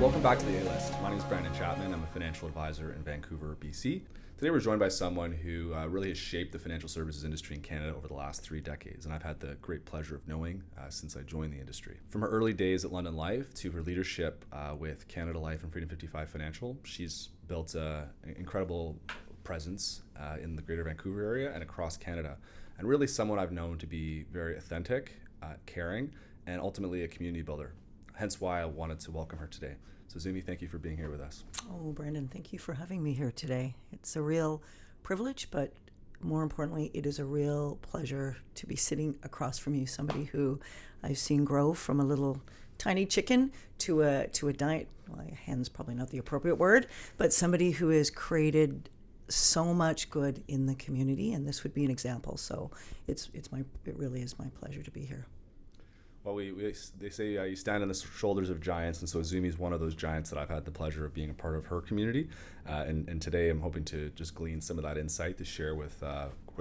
Welcome back to the A-List. My name is Brandon Chapman. I'm a financial advisor in Vancouver, BC. Today we're joined by someone who really has shaped the financial services industry in Canada over the last 3 decades, and I've had the great pleasure of knowing since I joined the industry. From her early days at London Life to her leadership with Canada Life and Freedom 55 Financial, she's built an incredible presence in the Greater Vancouver area and across Canada, and really someone I've known to be very authentic, caring, and ultimately a community builder. Hence why I wanted to welcome her today. So Izumi, thank you for being here with us. Oh, Brandon, thank you for having me here today. It's a real privilege, but more importantly, it is a real pleasure to be sitting across from you, somebody who I've seen grow from a little tiny chicken to a giant, well, hen's probably not the appropriate word, but somebody who has created so much good in the community, and this would be an example. So it really is my pleasure to be here. Well, they say you stand on the shoulders of giants, and so Izumi is one of those giants that I've had the pleasure of being a part of her community. And today I'm hoping to just glean some of that insight to share with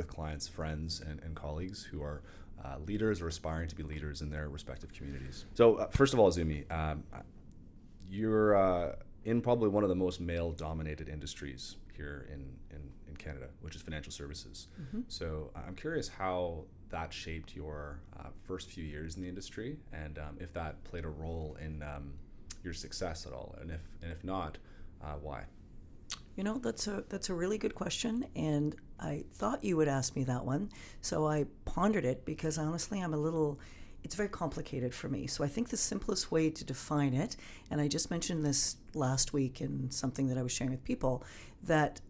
clients, friends, and colleagues who are leaders or aspiring to be leaders in their respective communities. So first of all, Izumi, you're in probably one of the most male-dominated industries here in Canada, which is financial services. Mm-hmm. So I'm curious how that shaped your first few years in the industry, and if that played a role in your success at all, and if not, why? You know, that's a really good question, and I thought you would ask me that one, so I pondered it because honestly, it's very complicated for me. So I think the simplest way to define it, and I just mentioned this last week in something that I was sharing with people, that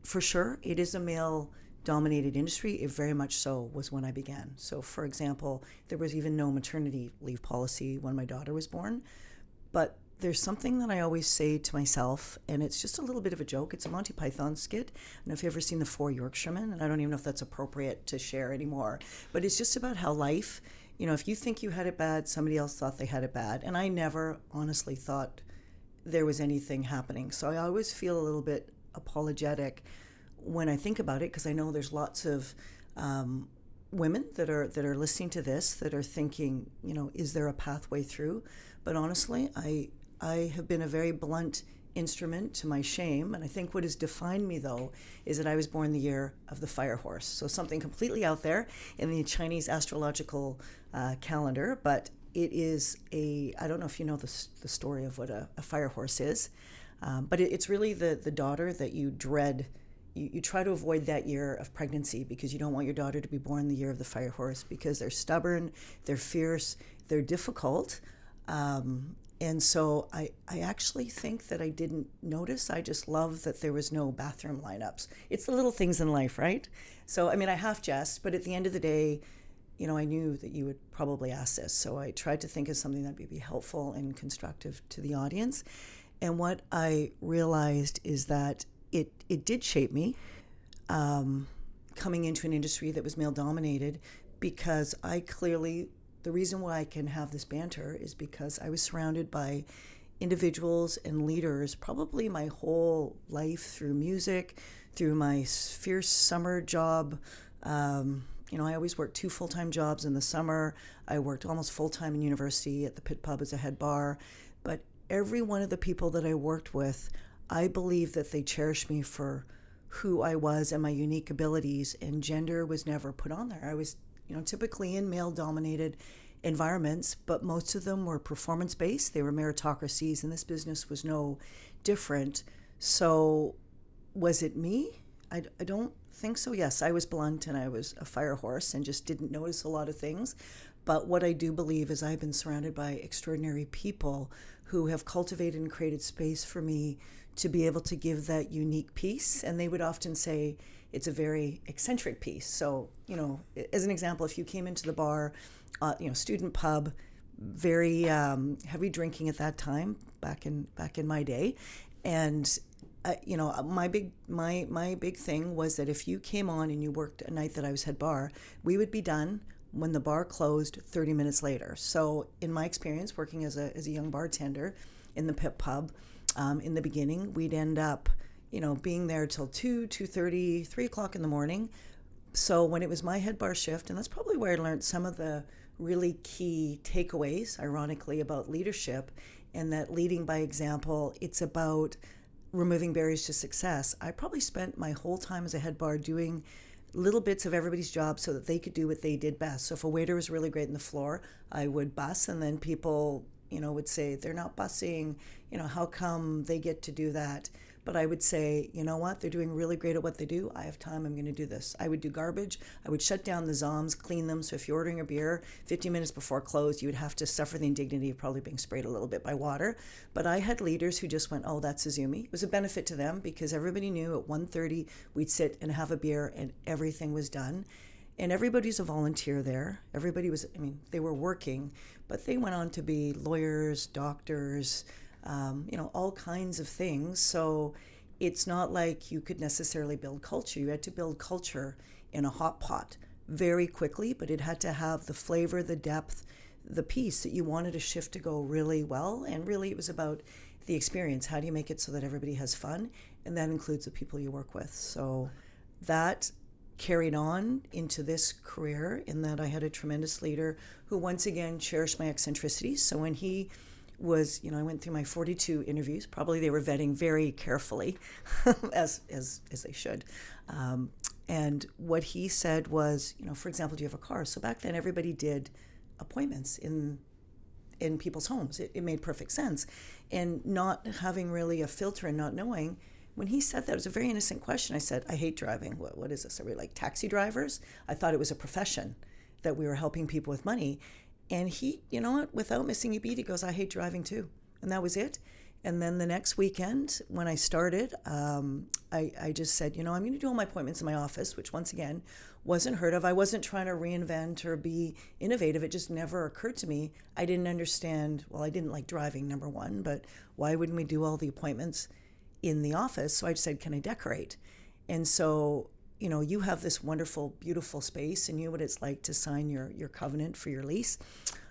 for sure it is a male-dominated industry. It very much so was when I began. So for example, there was even no maternity leave policy when my daughter was born. But there's something that I always say to myself, and it's just a little bit of a joke. It's a Monty Python skit. I don't know if you've ever seen The Four Yorkshiremen, and I don't even know if that's appropriate to share anymore. But it's just about how life, if you think you had it bad, somebody else thought they had it bad. And I never honestly thought there was anything happening. So I always feel a little bit apologetic when I think about it, because I know there's lots of women that are listening to this that are thinking, is there a pathway through? But honestly, I have been a very blunt instrument to my shame, and I think what has defined me though is that I was born the year of the fire horse. So something completely out there in the Chinese astrological calendar, but it is I don't know if you know the story of what a fire horse is, but it's really the daughter that you dread. You try to avoid that year of pregnancy because you don't want your daughter to be born the year of the fire horse, because they're stubborn, they're fierce, they're difficult. And so I actually think that I didn't notice. I just love that there was no bathroom lineups. It's the little things in life, right? So, I half jest, but at the end of the day, I knew that you would probably ask this. So I tried to think of something that would be helpful and constructive to the audience. And what I realized is that it did shape me coming into an industry that was male-dominated, because the reason why I can have this banter is because I was surrounded by individuals and leaders probably my whole life, through music, through my fierce summer job. I always worked 2 full-time jobs in the summer. I worked almost full-time in university at the Pit Pub as a head bar. But every one of the people that I worked with, I believe that they cherished me for who I was and my unique abilities, and gender was never put on there. I was, typically in male-dominated environments, but most of them were performance-based. They were meritocracies, and this business was no different. So was it me? I don't think so. Yes, I was blunt and I was a fire horse and just didn't notice a lot of things. But what I do believe is I've been surrounded by extraordinary people who have cultivated and created space for me to be able to give that unique piece. And they would often say it's a very eccentric piece. So, as an example, if you came into the bar, student pub, very heavy drinking at that time, back in my day. And my big thing was that if you came on and you worked a night that I was head bar, we would be done when the bar closed 30 minutes later. So in my experience working as a young bartender in the Pit Pub, in the beginning, we'd end up, being there till 2:30, 3 o'clock in the morning. So when it was my head bar shift, and that's probably where I learned some of the really key takeaways, ironically, about leadership, and that leading by example, it's about removing barriers to success. I probably spent my whole time as a head bar doing little bits of everybody's job so that they could do what they did best. So if a waiter was really great in the floor, I would bus, and then people, would say, they're not bussing, how come they get to do that? But I would say, you know what, they're doing really great at what they do. I have time, I'm going to do this. I would do garbage. I would shut down the zoms, clean them. So if you're ordering a beer 15 minutes before close, you would have to suffer the indignity of probably being sprayed a little bit by water. But I had leaders who just went, oh, that's Izumi. It was a benefit to them because everybody knew at 1:30 we'd sit and have a beer and everything was done. And everybody's a volunteer there. Everybody was, they were working, but they went on to be lawyers, doctors, all kinds of things. So it's not like you could necessarily build culture. You had to build culture in a hot pot very quickly, but it had to have the flavor, the depth, the piece that you wanted a shift to go really well. And really it was about the experience. How do you make it so that everybody has fun? And that includes the people you work with. So that carried on into this career in that I had a tremendous leader who once again cherished my eccentricities. So when he was, I went through my 42 interviews. Probably they were vetting very carefully, as they should. And what he said was, for example, do you have a car? So back then everybody did appointments in people's homes. It made perfect sense. And not having really a filter and not knowing, when he said that, it was a very innocent question. I said, I hate driving. What is this? Are we like taxi drivers? I thought it was a profession, that we were helping people with money. And he, without missing a beat, he goes, I hate driving too. And that was it. And then the next weekend, when I started, I just said, I'm going to do all my appointments in my office, which once again wasn't heard of. I wasn't trying to reinvent or be innovative. It just never occurred to me. I didn't understand, I didn't like driving, number one, but why wouldn't we do all the appointments in the office? So I just said, can I decorate? And so you have this wonderful, beautiful space and you know what it's like to sign your covenant for your lease.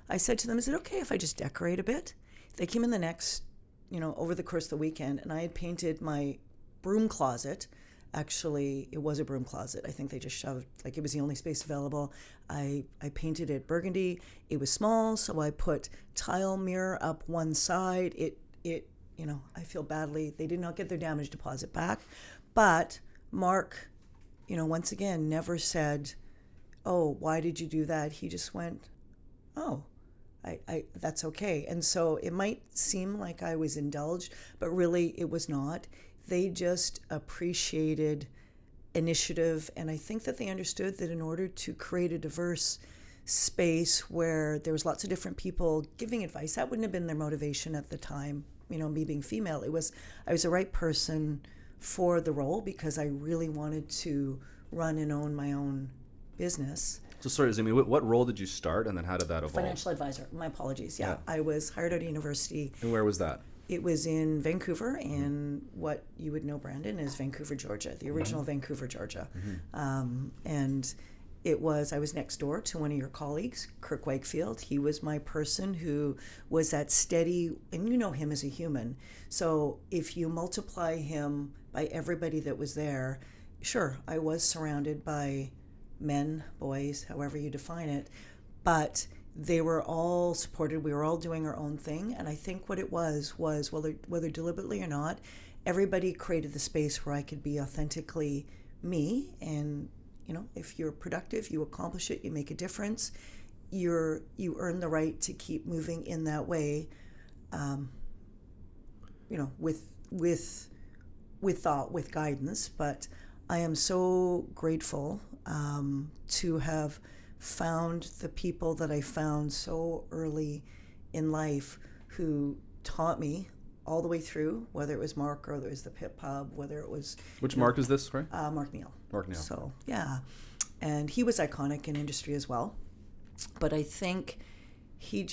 I said to them, is it okay if I just decorate a bit? They came in the next, over the course of the weekend, and I had painted my broom closet. Actually, it was a broom closet. I think they just shoved, it was the only space available. I painted it burgundy. It was small, so I put tile mirror up one side. I feel badly. They did not get their damage deposit back. But Mark, once again, never said, oh, why did you do that? He just went, oh, I that's okay. And so it might seem like I was indulged, but really it was not. They just appreciated initiative. And I think that they understood that in order to create a diverse space where there was lots of different people giving advice, that wouldn't have been their motivation at the time. Me being female, I was the right person for the role because I really wanted to run and own my own business. So sorry, Izumi, what role did you start and then how did that evolve? Financial advisor. My apologies. Yeah. I was hired at a university. And where was that? It was in Vancouver, and what you would know, Brandon, is Vancouver, Georgia, the original Vancouver, Georgia. And I was next door to one of your colleagues, Kirk Wakefield. He was my person who was that steady, and you know him as a human. So if you multiply him by everybody that was there, sure, I was surrounded by men, boys, however you define it, but they were all supported. We were all doing our own thing. And I think what it was whether deliberately or not, everybody created the space where I could be authentically me. And if you're productive, you accomplish it, you make a difference, you earn the right to keep moving in that way, with thought, with guidance. But I am so grateful to have found the people that I found so early in life who taught me all the way through, whether it was Mark or whether it was the Pit Pub, whether it was... Which Mark is this, right? Mark Neal. Mark Neal. So, yeah. And he was iconic in industry as well. But I think he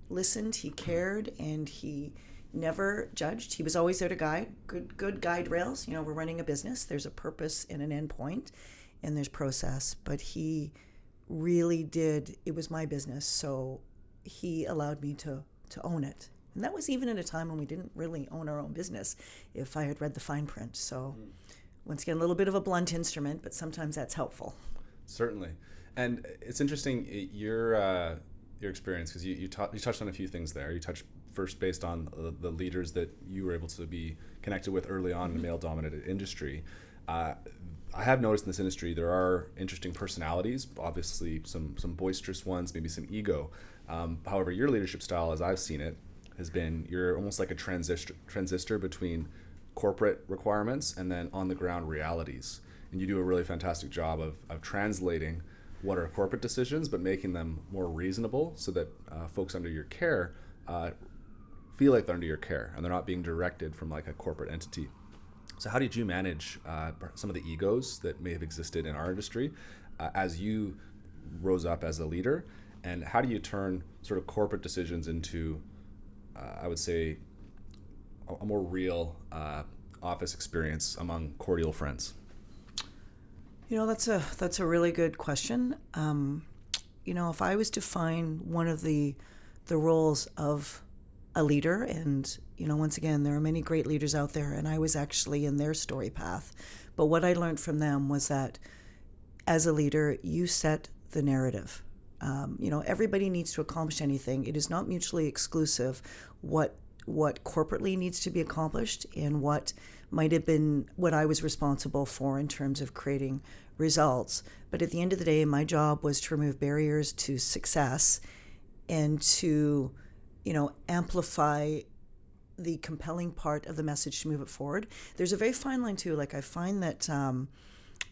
listened, he cared, and he never judged. He was always there to guide. Good guide rails. We're running a business. There's a purpose and an end point, and there's process. But he really did. It was my business, so he allowed me to own it. And that was even at a time when we didn't really own our own business, if I had read the fine print. So once again, a little bit of a blunt instrument, but sometimes that's helpful. Certainly. And it's interesting, you're your experience, because you touched on a few things there. You touched first based on the leaders that you were able to be connected with early on in a male-dominated industry. I have noticed in this industry there are interesting personalities, obviously some boisterous ones, maybe some ego. However, your leadership style, as I've seen it, has been you're almost like a transistor between corporate requirements and then on-the-ground realities. And you do a really fantastic job of translating what are corporate decisions, but making them more reasonable so that folks under your care feel like they're under your care and they're not being directed from like a corporate entity. So how did you manage some of the egos that may have existed in our industry as you rose up as a leader? And how do you turn sort of corporate decisions into, I would say, a more real office experience among cordial friends? That's a really good question. If I was to find one of the roles of a leader, and once again, there are many great leaders out there, and I was actually in their story path. But what I learned from them was that as a leader, you set the narrative. Everybody needs to accomplish anything. It is not mutually exclusive what corporately needs to be accomplished and what might have been what I was responsible for in terms of creating results. But at the end of the day, my job was to remove barriers to success and to amplify the compelling part of the message to move it forward. There's a very fine line too. Like I find that,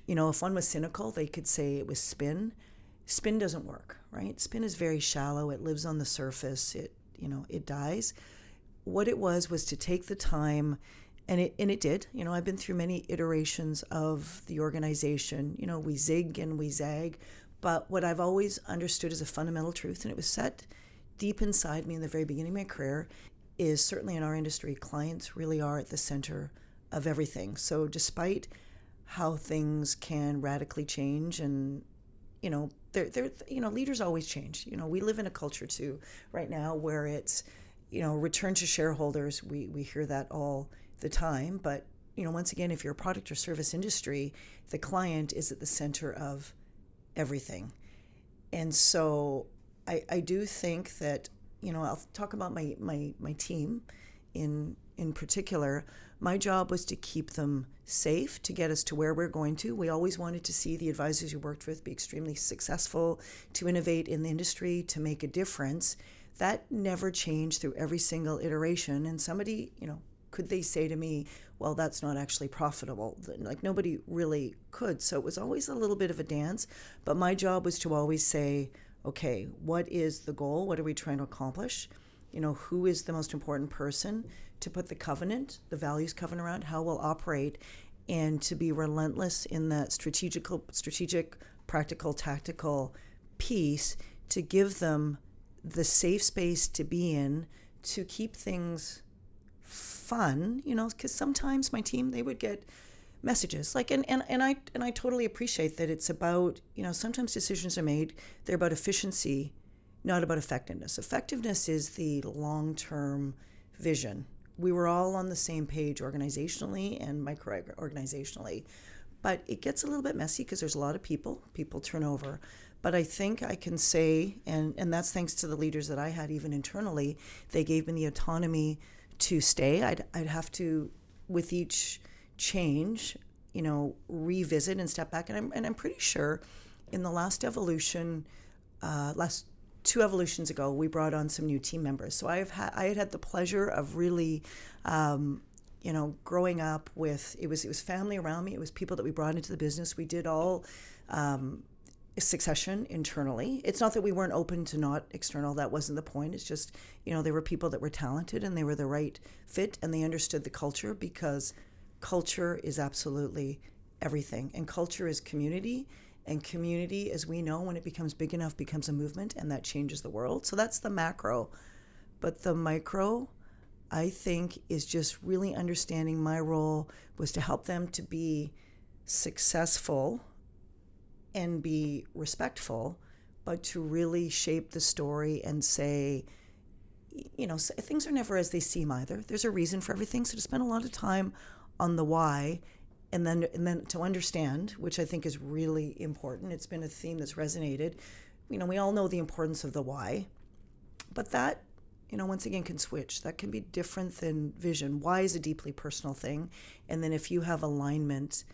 if one was cynical, they could say it was spin. Spin doesn't work, right? Spin is very shallow. It lives on the surface. It dies. What it was to take the time, and it did. I've been through many iterations of the organization. We zig and we zag, but what I've always understood as a fundamental truth, and it was set deep inside me in the very beginning of my career, is certainly in our industry, clients really are at the center of everything. So despite how things can radically change, and leaders always change. We live in a culture too right now where it's return to shareholders. We hear that all the time, but once again, if you're a product or service industry, the client is at the center of everything. And so I do think that, I'll talk about my team in particular. My job was to keep them safe, to get us to where we're going to. We always wanted to see the advisors we worked with be extremely successful, to innovate in the industry, to make a difference. That never changed through every single iteration. And somebody, could they say to me, well, that's not actually profitable? Like nobody really could. So it was always a little bit of a dance. But my job was to always say, okay, what is the goal? What are we trying to accomplish? Who is the most important person, to put the covenant, the values covenant around how we'll operate, and to be relentless in that strategic, practical, tactical piece, to give them the safe space to be in, to keep things fun, because sometimes my team, they would get messages like, and I totally appreciate that it's about, sometimes decisions are made, they're about efficiency, not about effectiveness. Effectiveness is the long-term vision. We were all on the same page organizationally and micro-organizationally, but it gets a little bit messy because there's a lot of people turn over. But I think I can say, and that's thanks to the leaders that I had even internally, they gave me the autonomy to stay. I'd have to, with each change, revisit and step back. And I'm pretty sure in the last evolution, last 2 evolutions ago, we brought on some new team members. So I had the pleasure of really, growing up with, it was family around me. It was people that we brought into the business. We did all succession internally. It's not that we weren't open to not external. That wasn't the point. It's just, there were people that were talented and they were the right fit and they understood the culture, because culture is absolutely everything. And culture is community. And community, as we know, when it becomes big enough, becomes a movement, and that changes the world. So that's the macro. But the micro, I think, is just really understanding my role was to help them to be successful and be respectful, but to really shape the story and say, things are never as they seem either. There's a reason for everything. So to spend a lot of time on the why, and then to understand, which I think is really important. It's been a theme that's resonated. We all know the importance of the why, But that, once again, can switch. That can be different than vision. Why is a deeply personal thing. And then if you have alignment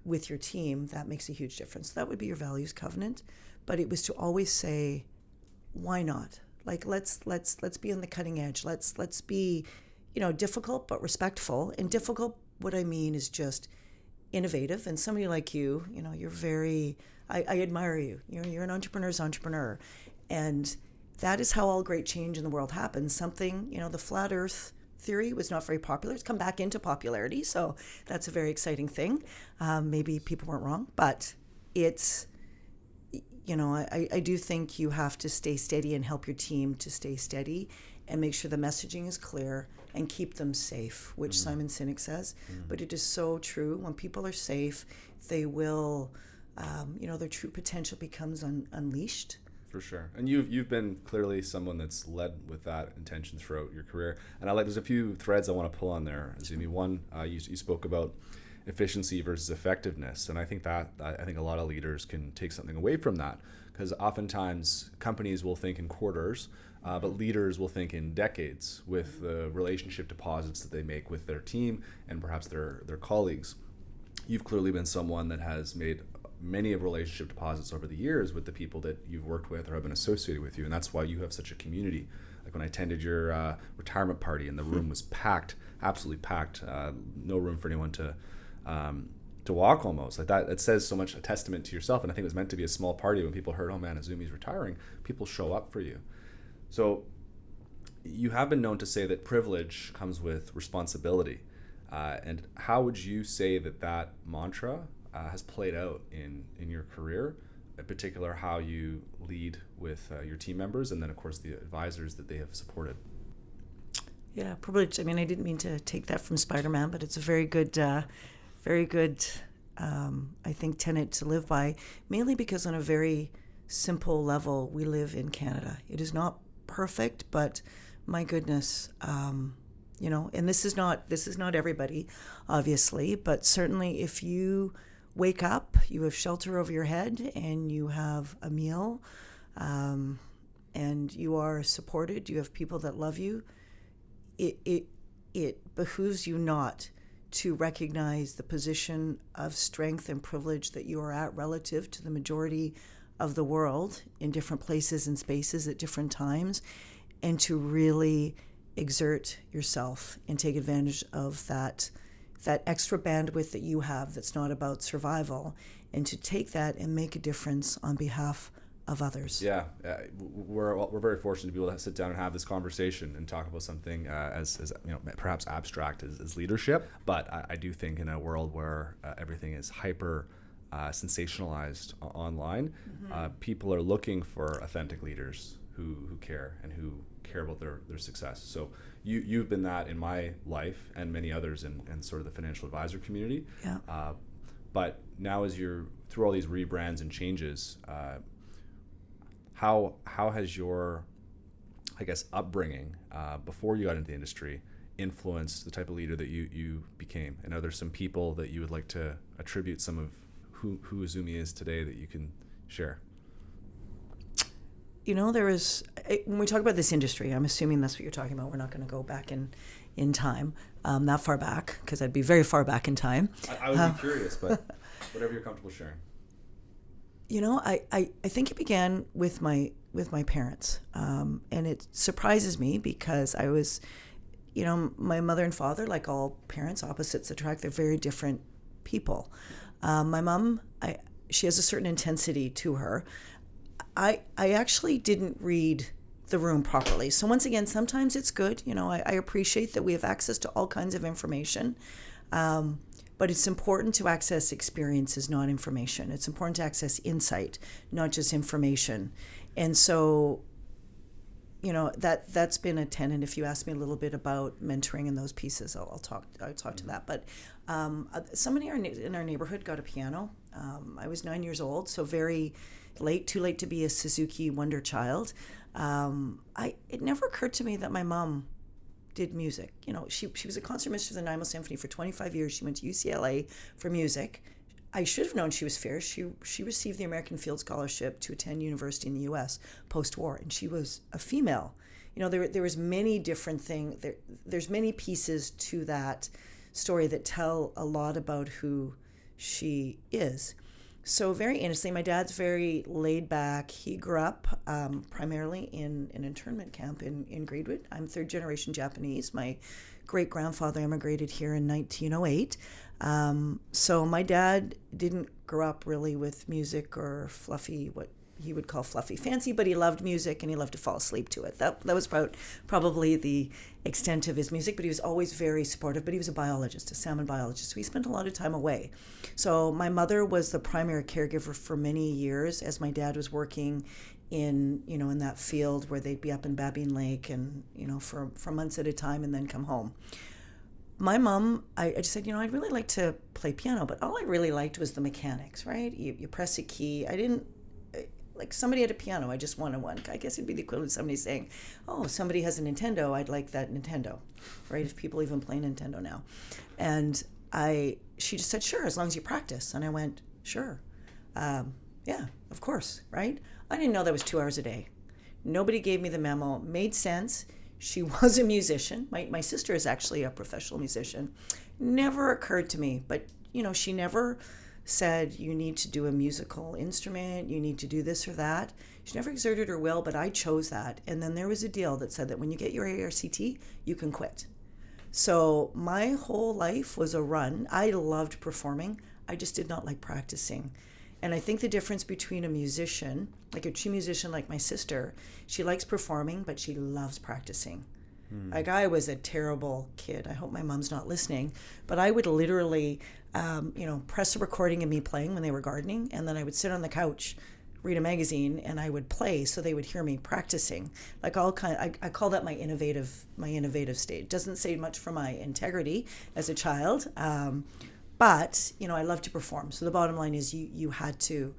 with your team, that makes a huge difference. That would be your values covenant. But it was to always say, why not? Like, let's be on the cutting edge. Let's be, difficult but respectful. And difficult, what I mean is just innovative. And somebody like you, you're very, I admire you. You're an entrepreneur's entrepreneur. And that is how all great change in the world happens. Something, the flat earth theory was not very popular. It's come back into popularity. So that's a very exciting thing. Maybe people weren't wrong, but it's, I do think you have to stay steady and help your team to stay steady and make sure the messaging is clear and keep them safe, which Simon Sinek says. But it is so true. When people are safe, they will, their true potential becomes unleashed. For sure. And you've been clearly someone that's led with that intention throughout your career. And there's a few threads I want to pull on there. Izumi, one, you spoke about efficiency versus effectiveness. And I think a lot of leaders can take something away from that, because oftentimes companies will think in quarters, but leaders will think in decades with the relationship deposits that they make with their team and perhaps their colleagues. You've clearly been someone that has made many of relationship deposits over the years with the people that you've worked with or have been associated with you, and that's why you have such a community. Like when I attended your retirement party and the room was packed, absolutely packed, no room for anyone to walk almost. Like that, it says so much, a testament to yourself. And I think it was meant to be a small party. When people heard, oh man, Izumi's retiring, people show up for you. So you have been known to say that privilege comes with responsibility. And how would you say that mantra has played out in your career, in particular how you lead with your team members and then of course the advisors that they have supported? Yeah, privilege. I mean, I didn't mean to take that from Spider-Man, but it's a very good, I think, tenet to live by, mainly because on a very simple level, we live in Canada. It is not perfect, but my goodness, and this is not everybody, obviously, but certainly if you wake up, you have shelter over your head, and you have a meal, and you are supported, you have people that love you, it behooves you not to recognize the position of strength and privilege that you are at relative to the majority of the world in different places and spaces at different times, and to really exert yourself and take advantage of that extra bandwidth that you have that's not about survival, and to take that and make a difference on behalf of others. Yeah, we're very fortunate to be able to sit down and have this conversation and talk about something as perhaps abstract as leadership. But I do think in a world where everything is hyper sensationalized online, people are looking for authentic leaders who care and who care about their success. So you've been that in my life and many others in sort of the financial advisor community. Yeah. But now as you're through all these rebrands and changes, how has your, I guess, upbringing before you got into the industry influenced the type of leader that you became? And are there some people that you would like to attribute some of who Izumi is today that you can share? There is, when we talk about this industry, I'm assuming that's what you're talking about. We're not going to go back in time, that far back, because I'd be very far back in time. I would be curious, but whatever you're comfortable sharing. I think it began with my parents, and it surprises me because I was, my mother and father, like all parents, opposites attract. They're very different people. My mom, she has a certain intensity to her. I actually didn't read the room properly. So once again, sometimes it's good. I appreciate that we have access to all kinds of information. But it's important to access experiences, not information. It's important to access insight, not just information. And so, that's been a tenet. If you ask me a little bit about mentoring and those pieces, I'll talk to that. But somebody in our neighborhood got a piano. I was 9 years old, so very late, too late to be a Suzuki wonder child. It never occurred to me that my mom did music. She was a concert mistress of the Nine Mile Symphony for 25 years. She went to UCLA for music. I should have known she was fierce. She received the American Field Scholarship to attend university in the U.S. post-war, and she was a female there was many different things. There's many pieces to that story that tell a lot about who she is. So very innocently, my dad's very laid back. He grew up primarily in an internment camp in Gradewood. I'm third generation Japanese. My great grandfather immigrated here in 1908. So my dad didn't grow up really with music or fluffy, what he would call fluffy fancy, but he loved music and he loved to fall asleep to it. That was probably the extent of his music, but he was always very supportive. But he was a biologist, a salmon biologist, so he spent a lot of time away. So my mother was the primary caregiver for many years as my dad was working in that field where they'd be up in Babine Lake and for months at a time and then come home. My mom, I just said, I'd really like to play piano, but all I really liked was the mechanics, right? You press a key. I didn't like somebody had a piano, I just wanted one. I guess it'd be the equivalent of somebody saying, oh, somebody has a Nintendo, I'd like that Nintendo, right? If people even play Nintendo now. And she just said, sure, as long as you practice. And I went, sure. Yeah, of course, right? I didn't know that was 2 hours a day. Nobody gave me the memo. Made sense. She was a musician. My sister is actually a professional musician. Never occurred to me, but, she never said you need to do a musical instrument, you need to do this or that. She never exerted her will, but I chose that. And then there was a deal that said that when you get your ARCT, you can quit. So my whole life was a run. I loved performing. I just did not like practicing. And I think the difference between a musician, like a true musician like my sister, she likes performing, but she loves practicing. Like I was a terrible kid. I hope my mom's not listening, but I would literally, press a recording of me playing when they were gardening, and then I would sit on the couch, read a magazine, and I would play so they would hear me practicing. Like I call that my innovative state. It doesn't say much for my integrity as a child, but I love to perform. So the bottom line is you had to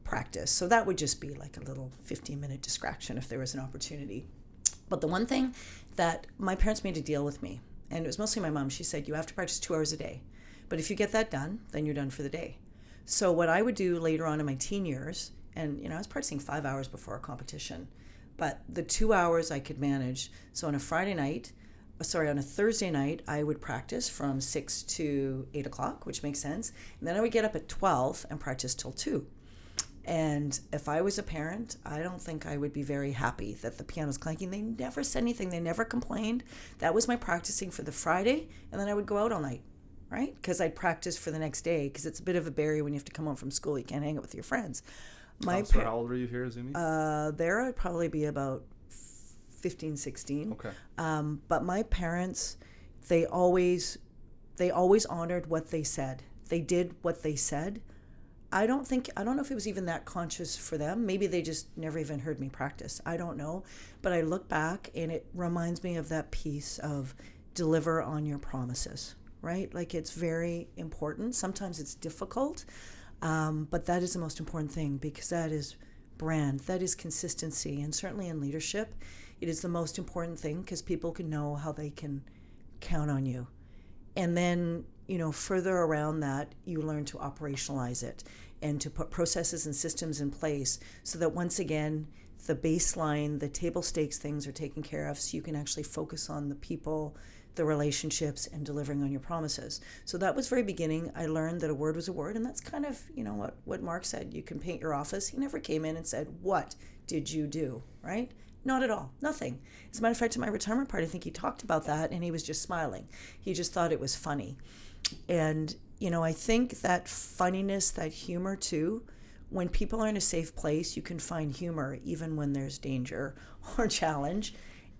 practice. So that would just be like a little 15-minute distraction if there was an opportunity. But the one thing that my parents made a deal with me, and it was mostly my mom, she said, you have to practice 2 hours a day. But if you get that done, then you're done for the day. So what I would do later on in my teen years, and I was practicing 5 hours before a competition, but the 2 hours I could manage. So on a Thursday night, I would practice from 6 to 8 o'clock, which makes sense. And then I would get up at 12 and practice till 2. And if I was a parent, I don't think I would be very happy that the piano's clanking. They never said anything. They never complained. That was my practicing for the Friday, and then I would go out all night, right? Because I'd practice for the next day, because it's a bit of a barrier when you have to come home from school. You can't hang out with your friends. How old were you here, Izumi? There I'd probably be about 15, 16. Okay. But my parents, they always honored what they said. They did what they said. I don't know if it was even that conscious for them. Maybe they just never even heard me practice. I don't know. But I look back and it reminds me of that piece of deliver on your promises, right? Like it's very important. Sometimes it's difficult, but that is the most important thing, because that is brand, that is consistency. And certainly in leadership, it is the most important thing, because people can know how they can count on you. And then, further around that, you learn to operationalize it and to put processes and systems in place so that once again, the baseline, the table stakes things are taken care of, so you can actually focus on the people, the relationships, and delivering on your promises. So that was very beginning. I learned that a word was a word, and that's kind of, what Mark said. You can paint your office. He never came in and said, what did you do, right? Not at all. Nothing. As a matter of fact, at my retirement party, I think he talked about that, and he was just smiling. He just thought it was funny. And, I think that funniness, that humor too, when people are in a safe place, you can find humor even when there's danger or challenge.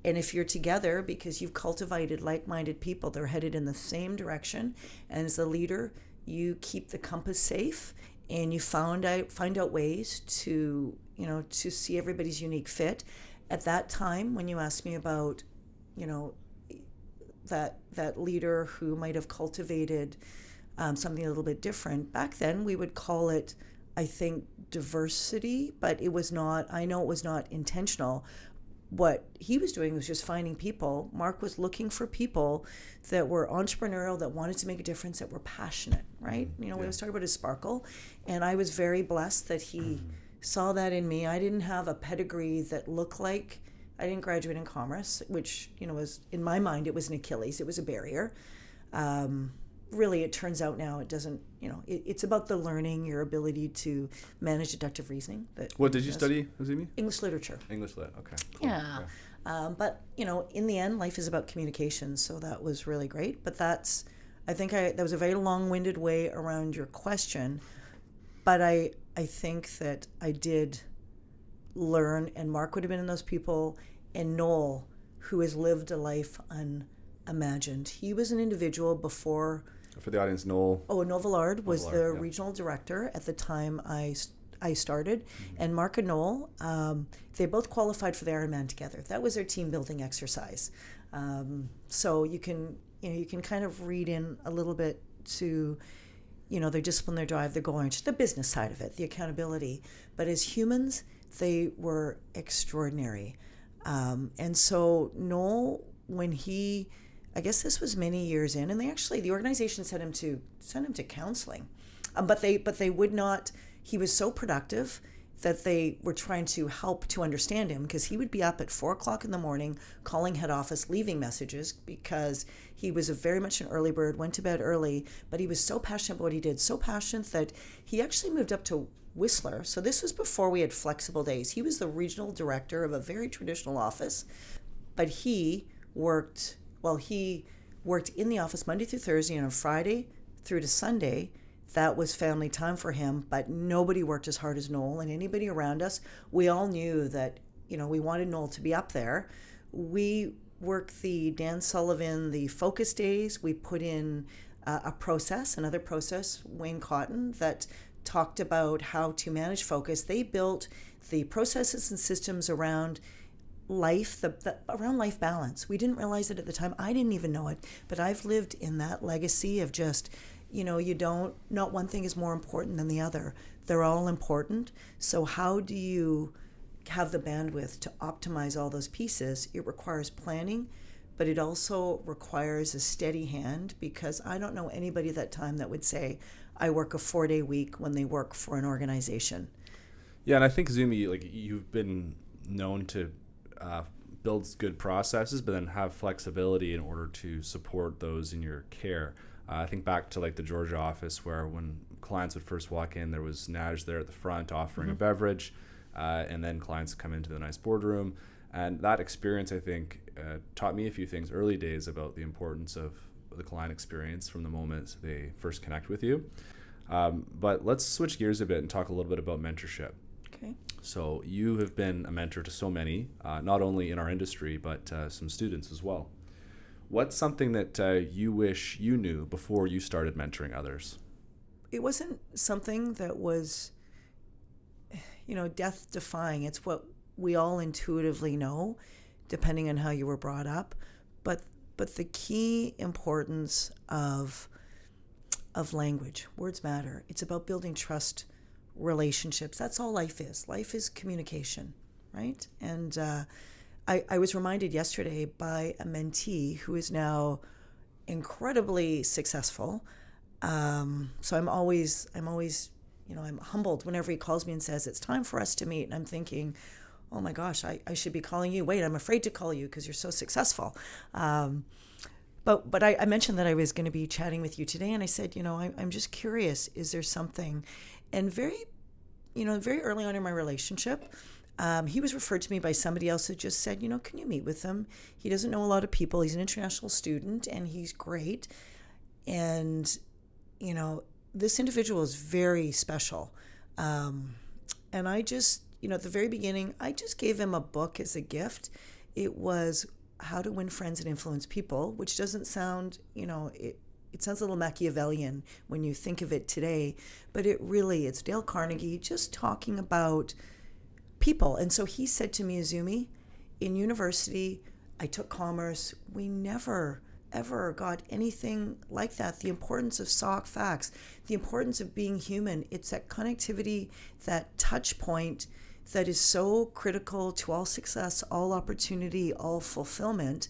And if you're together because you've cultivated like-minded people, they're headed in the same direction, and as a leader, you keep the compass safe, and you find out ways to, to see everybody's unique fit. At that time, when you asked me about, that leader who might have cultivated something a little bit different, back then we would call it, I think, diversity, but it was not. I know it was not intentional. What he was doing was just finding people. Mark was looking for people that were entrepreneurial, that wanted to make a difference, that were passionate, right? We always talk about his sparkle, and I was very blessed that he saw that in me. I didn't have a pedigree that looked like I didn't graduate in commerce, which, was, in my mind, it was an Achilles. It was a barrier. Really, it turns out now it doesn't, it's about the learning, your ability to manage deductive reasoning. What did you study, Izumi? English literature. English lit, okay. Cool. Yeah. But, in the end, life is about communication, so that was really great. But that was a very long-winded way around your question. But I think that I did learn, and Mark would have been in those people, and Noel, who has lived a life unimagined. He was an individual before... For the audience, Noel... Oh, Noel Villard was the regional director at the time I started. Mm-hmm. And Mark and Noel, they both qualified for the Ironman together. That was their team-building exercise. So you can kind of read in a little bit to... their discipline, their drive, their goal, the business side of it, the accountability. But as humans, they were extraordinary. And so Noel, when I guess this was many years in, and the organization sent him to counseling, but they would not. He was so productive that they were trying to help to understand him, because he would be up at 4:00 in the morning calling head office, leaving messages, because he was very much an early bird, went to bed early, but he was so passionate about what he did, so passionate that he actually moved up to Whistler. So this was before we had flexible days. He was the regional director of a very traditional office, but he worked in the office Monday through Thursday, and on Friday through to Sunday, that was family time for him. But nobody worked as hard as Noel, and anybody around us, we all knew that, we wanted Noel to be up there. We worked the Dan Sullivan, the focus days. We put in another process, Wayne Cotton, that talked about how to manage focus. They built the processes and systems around life, around life balance. We didn't realize it at the time. I didn't even know it, but I've lived in that legacy of just, not one thing is more important than the other. They're all important. So how do you have the bandwidth to optimize all those pieces? It requires planning, but it also requires a steady hand, because I don't know anybody at that time that would say, I work a 4-day week when they work for an organization. Yeah, and I think, Izumi, you've been known to build good processes, but then have flexibility in order to support those in your care. I think back to the Georgia office, where when clients would first walk in, there was Naj there at the front offering a beverage, and then clients come into the nice boardroom. And that experience, I think, taught me a few things early days about the importance of the client experience from the moment they first connect with you. But let's switch gears a bit and talk a little bit about mentorship. Okay. So you have been a mentor to so many, not only in our industry, but some students as well. What's something that you wish you knew before you started mentoring others? It wasn't something that was, death-defying. It's what we all intuitively know, depending on how you were brought up. But the key importance of language, words matter. It's about building trust, relationships. That's all life is. Life is communication, right? And I was reminded yesterday by a mentee who is now incredibly successful. So I'm always, I'm humbled whenever he calls me and says, it's time for us to meet. And I'm thinking, oh my gosh, I should be calling you. Wait, I'm afraid to call you because you're so successful. But I mentioned that I was going to be chatting with you today, and I said, I'm just curious, is there something? And very early on in my relationship, he was referred to me by somebody else who just said, can you meet with him? He doesn't know a lot of people. He's an international student, and he's great. And, this individual is very special. And I just, at the very beginning, I just gave him a book as a gift. It was How to Win Friends and Influence People, which doesn't sound, it sounds a little Machiavellian when you think of it today, but it's Dale Carnegie just talking about people. And so he said to me, Izumi, in university, I took commerce. We never, ever got anything like that. The importance of sock facts, the importance of being human. It's that connectivity, that touch point that is so critical to all success, all opportunity, all fulfillment.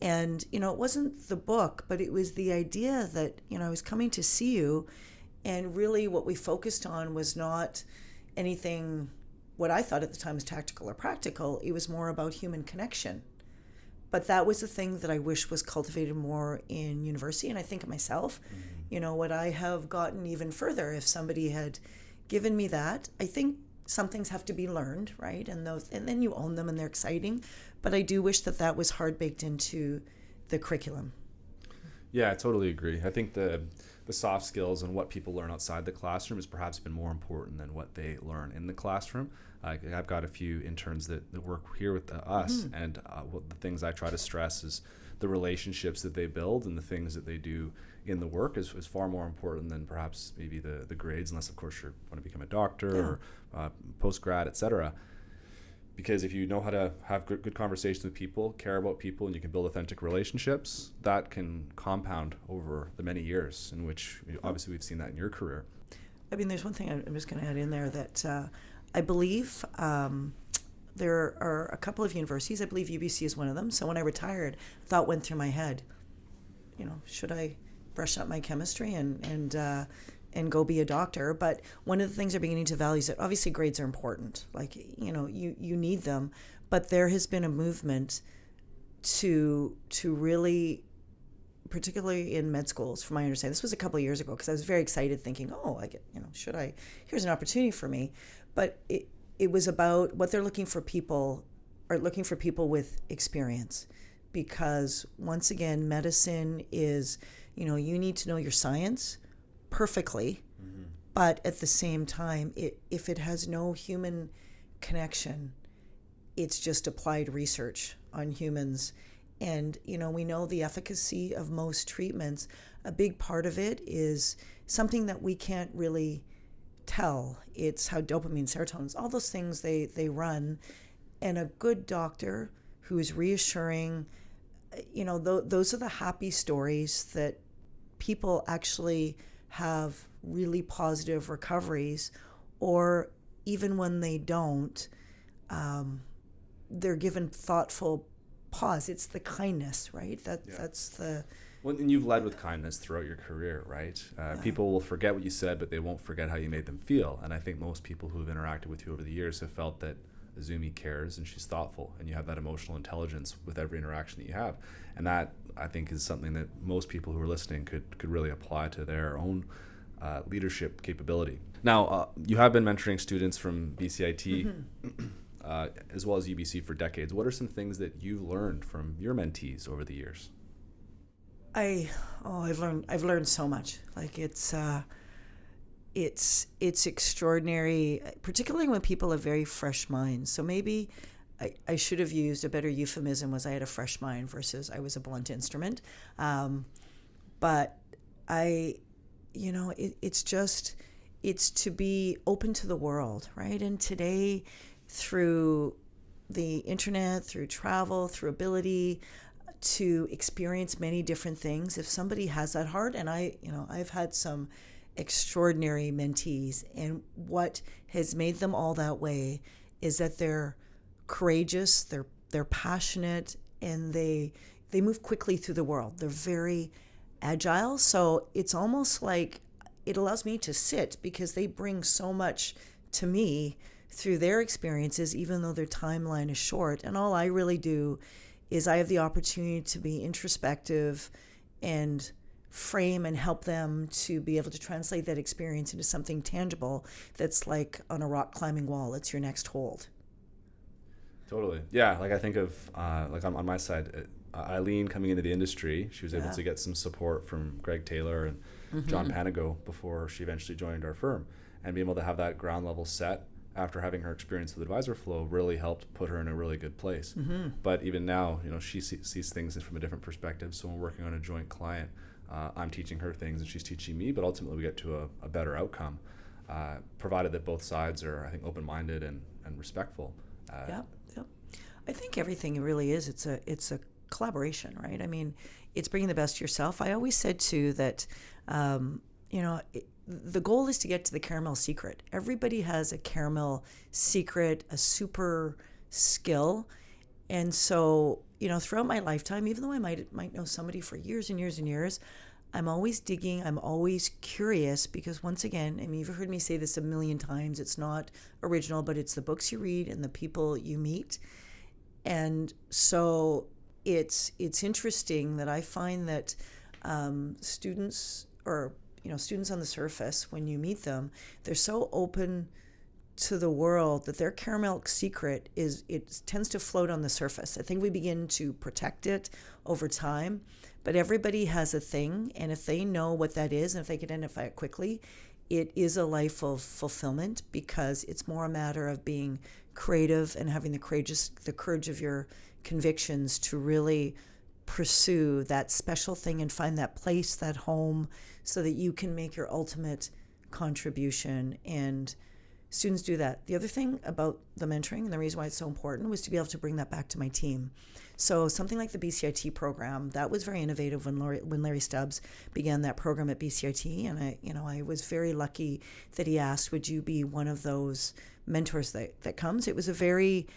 And, it wasn't the book, but it was the idea that, I was coming to see you, and really what we focused on was not anything what I thought at the time was tactical or practical. It was more about human connection. But that was the thing that I wish was cultivated more in university. And I think of myself, would I have gotten even further if somebody had given me that? I think some things have to be learned, right? And then you own them and they're exciting. But I do wish that was hard baked into the curriculum. Yeah, I totally agree. I think the soft skills and what people learn outside the classroom has perhaps been more important than what they learn in the classroom. I've got a few interns that work here with us, and the things I try to stress is the relationships that they build and the things that they do in the work is far more important than perhaps maybe the grades, unless of course you want to become a doctor or post-grad, etc. Because if you know how to have good conversations with people, care about people, and you can build authentic relationships, that can compound over the many years in which obviously we've seen that in your career. I mean, there's one thing I'm just going to add in there that I believe there are a couple of universities. I believe UBC is one of them. So when I retired, a thought went through my head, should I brush up my chemistry and go be a doctor? But one of the things they're beginning to value is that obviously grades are important. Like, you need them. But there has been a movement to really, particularly in med schools, from my understanding, this was a couple of years ago, because I was very excited thinking, here's an opportunity for me. But it was about what they're looking for people with experience. Because once again, medicine is, you need to know your science perfectly, but at the same time, if it has no human connection, it's just applied research on humans. And, we know the efficacy of most treatments. A big part of it is something that we can't really tell. It's how dopamine, serotonin, all those things they run. And a good doctor who is reassuring, those are the happy stories that people actually have really positive recoveries, or even when they don't, they're given thoughtful pause. It's the kindness, right? That's the... Well, and you've led with kindness throughout your career, right? People will forget what you said, but they won't forget how you made them feel. And I think most people who have interacted with you over the years have felt that Izumi cares and she's thoughtful, and you have that emotional intelligence with every interaction that you have. And that, I think, is something that most people who are listening could really apply to their own leadership capability. Now, you have been mentoring students from BCIT as well as UBC for decades. What are some things that you've learned from your mentees over the years? I've learned so much. Like it's extraordinary, particularly when people have very fresh minds. So maybe I should have used a better euphemism, was I had a fresh mind versus I was a blunt instrument. But it's to be open to the world, right? And today, through the internet, through travel, through ability to experience many different things, if somebody has that heart, and I've had some extraordinary mentees, and what has made them all that way is that they're courageous, they're passionate, and they move quickly through the world. They're very agile, so it's almost like it allows me to sit, because they bring so much to me through their experiences, even though their timeline is short. And all I really do is I have the opportunity to be introspective and frame and help them to be able to translate that experience into something tangible that's like on a rock climbing wall. It's your next hold. Totally. Yeah. Like I think of like on my side, Eileen coming into the industry, she was able to get some support from Greg Taylor and John Panago before she eventually joined our firm, and being able to have that ground level set after having her experience with Advisor Flow really helped put her in a really good place. But even now, she sees things from a different perspective. So when we're working on a joint client, I'm teaching her things and she's teaching me, but ultimately we get to a better outcome, provided that both sides are, I think, open-minded and respectful. Yeah. I think everything really is. It's a collaboration, right? I mean, it's bringing the best to yourself. I always said too that, the goal is to get to the caramel secret. Everybody has a caramel secret, a super skill. And so, throughout my lifetime, even though I might know somebody for years and years and years, I'm always digging. I'm always curious because, once again, I mean, you've heard me say this a million times. It's not original, but it's the books you read and the people you meet. And so it's interesting that I find that students on the surface, when you meet them, they're so open to the world that their caramel secret is, it tends to float on the surface. I think we begin to protect it over time, but everybody has a thing, and if they know what that is and if they can identify it quickly, it is a life of fulfillment, because it's more a matter of being creative and having the courage of your convictions to really pursue that special thing and find that place, that home, so that you can make your ultimate contribution. And students do that. The other thing about the mentoring, and the reason why it's so important, was to be able to bring that back to my team. So something like the BCIT program, that was very innovative when Larry Stubbs began that program at BCIT, and I was very lucky that he asked, would you be one of those mentors that comes? It was a very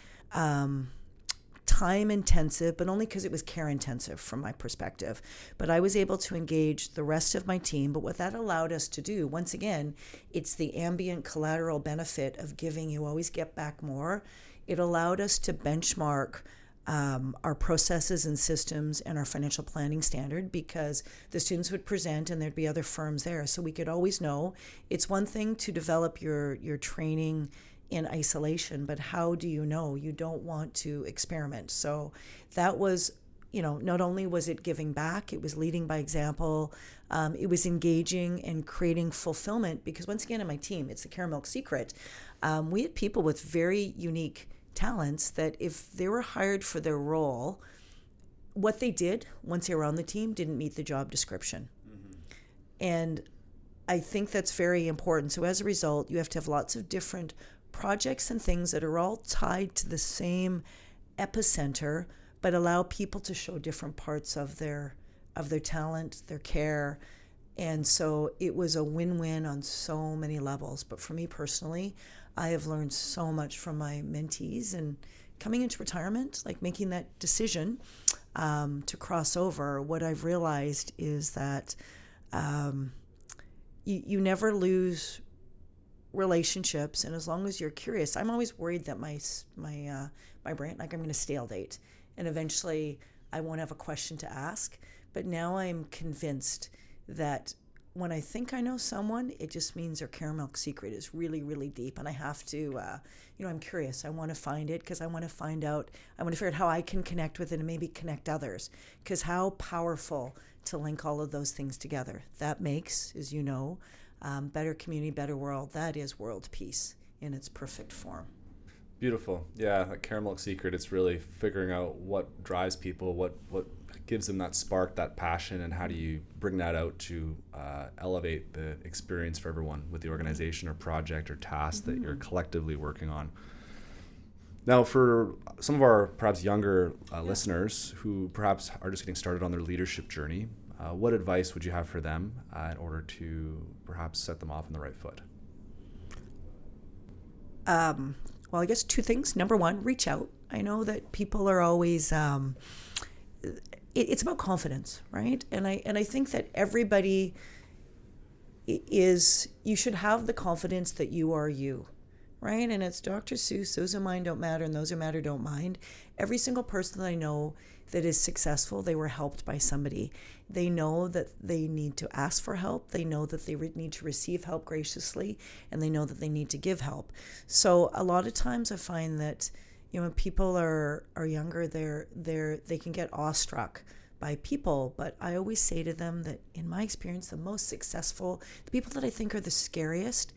time intensive, but only because it was care intensive from my perspective. But I was able to engage the rest of my team. But what that allowed us to do, once again, it's the ambient collateral benefit of giving. You always get back more. It allowed us to benchmark our processes and systems and our financial planning standard, because the students would present and there'd be other firms there. So we could always know. It's one thing to develop your training in isolation, but how do you know? You don't want to experiment. So that was, not only was it giving back, it was leading by example. It was engaging and creating fulfillment, because once again, in my team, it's the caramel secret. We had people with very unique talents that if they were hired for their role, what they did once they were on the team didn't meet the job description. Mm-hmm. And I think that's very important. So as a result, you have to have lots of different projects and things that are all tied to the same epicenter, but allow people to show different parts of their talent, their care. And so it was a win-win on so many levels. But for me personally, I have learned so much from my mentees, and coming into retirement, like making that decision to cross over, what I've realized is that you never lose relationships, and as long as you're curious. I'm always worried that my brain, like I'm going to stale date, and eventually I won't have a question to ask. But now I'm convinced that when I think I know someone, it just means their caramel secret is really, really deep, and I have to, I'm curious. I want to find it because I want to figure out how I can connect with it and maybe connect others, because how powerful to link all of those things together. That makes, as you know, better community, better world. That is world peace in its perfect form. Beautiful. Yeah, that caramel secret, it's really figuring out what drives people, what gives them that spark, that passion, and how do you bring that out to elevate the experience for everyone with the organization or project or task that you're collectively working on. Now, for some of our perhaps younger listeners who perhaps are just getting started on their leadership journey, what advice would you have for them in order to perhaps set them off on the right foot? Well, I guess two things. Number one, reach out. I know that people are always, it's about confidence, right? And I think that everybody you should have the confidence that you are you, right? And it's Dr. Seuss, those who mind don't matter and those who matter don't mind. Every single person that I know that is successful, they were helped by somebody. They know that they need to ask for help. They know that they need to receive help graciously, and they know that they need to give help. So a lot of times I find that, when people are younger, they can get awestruck by people. But I always say to them that, in my experience, the most successful, the people that I think are the scariest,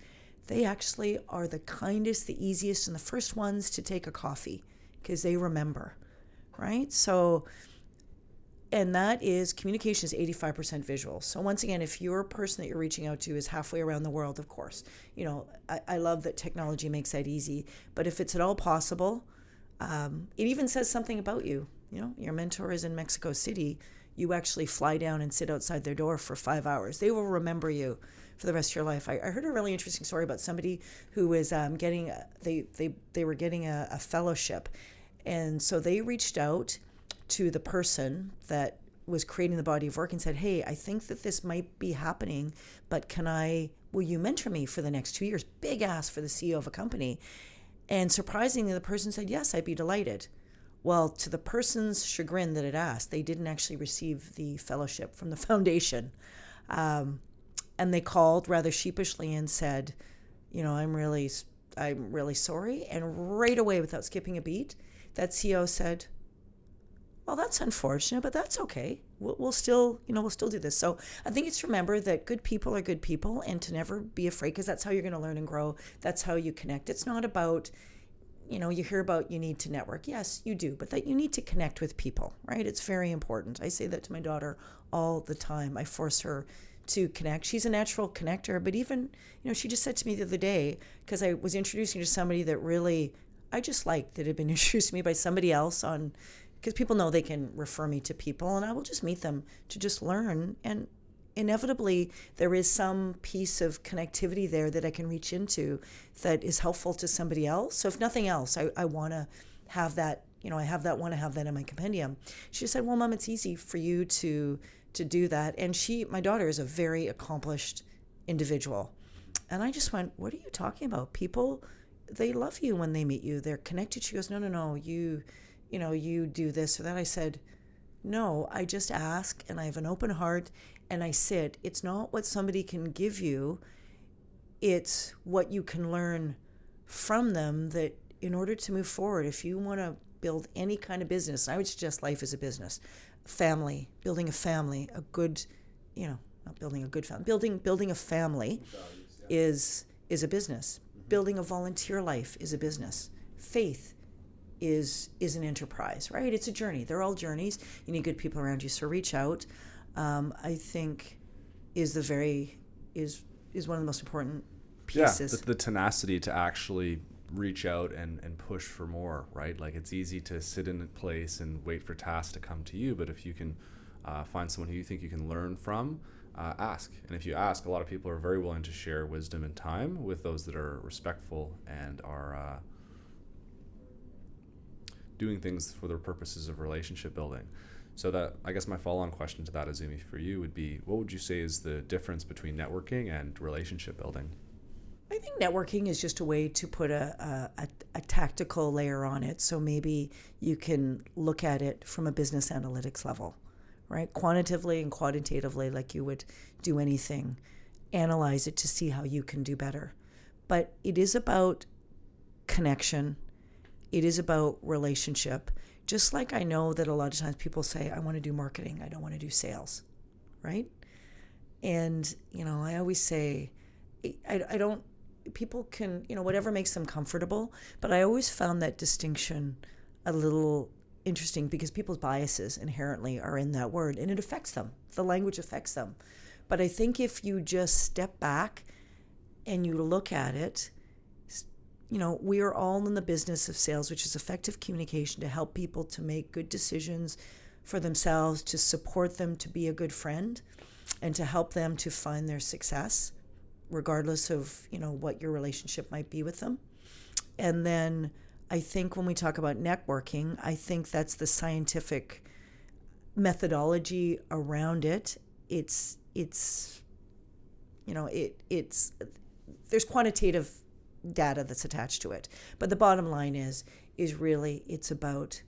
they actually are the kindest, the easiest, and the first ones to take a coffee, because they remember. Right? So, and that is, communication is 85% visual. So once again, if your person that you're reaching out to is halfway around the world, of course, I love that technology makes that easy. But if it's at all possible, it even says something about you. Your mentor is in Mexico City. You actually fly down and sit outside their door for 5 hours. They will remember you for the rest of your life. I heard a really interesting story about somebody who was they were getting a fellowship. And so they reached out to the person that was creating the body of work and said, hey, I think that this might be happening, but will you mentor me for the next 2 years? Big ask for the CEO of a company. And surprisingly, the person said, yes, I'd be delighted. Well, to the person's chagrin that had asked, they didn't actually receive the fellowship from the foundation. And they called rather sheepishly and said, I'm really sorry. And right away, without skipping a beat, that CEO said, well, that's unfortunate, but that's okay. We'll still do this. So I think it's to remember that good people are good people, and to never be afraid, because that's how you're going to learn and grow. That's how you connect. It's not about, you hear about you need to network. Yes, you do, but that you need to connect with people, right? It's very important. I say that to my daughter all the time. I force her to connect. She's a natural connector, but even, she just said to me the other day, because I was introducing her to somebody that really I just liked, that had been introduced to me by somebody else because people know they can refer me to people, and I will just meet them to just learn. And inevitably, there is some piece of connectivity there that I can reach into that is helpful to somebody else. So if nothing else, I want to have that, want to have that in my compendium. She said, well, Mom, it's easy for you to do that. And my daughter is a very accomplished individual. And I just went, what are you talking about? People, they love you when they meet you. They're connected. She goes, no, you do this or that. I said, no, I just ask, and I have an open heart, and I sit. It's not what somebody can give you. It's what you can learn from them, that in order to move forward, if you want to build any kind of business, I would suggest life is a business. Family, building a family, a good, not building a good family, building a family is a business. Building a volunteer life is a business. Faith is an enterprise, right? It's a journey. They're all journeys. You need good people around you. So reach out. I think is one of the most important pieces. Yeah, the tenacity to actually reach out and push for more, right? Like, it's easy to sit in a place and wait for tasks to come to you, but if you can find someone who you think you can learn from, ask. And if you ask, a lot of people are very willing to share wisdom and time with those that are respectful and are doing things for the purposes of relationship building. So that, I guess my follow-on question to that, Izumi, for you would be, what would you say is the difference between networking and relationship building? I think networking is just a way to put a tactical layer on it. So maybe you can look at it from a business analytics level, right? Quantitatively and quantitatively, like you would do anything. Analyze it to see how you can do better. But it is about connection. It is about relationship. Just like I know that a lot of times people say, I want to do marketing, I don't want to do sales, right? And, I always say, I don't, people can, whatever makes them comfortable, but I always found that distinction a little interesting, because people's biases inherently are in that word, and it affects them. The language affects them. But I think if you just step back and you look at it, we are all in the business of sales, which is effective communication to help people to make good decisions for themselves, to support them, to be a good friend, and to help them to find their success, regardless of, what your relationship might be with them. And then I think when we talk about networking, I think that's the scientific methodology around it. It's there's quantitative data that's attached to it. But the bottom line is really, it's about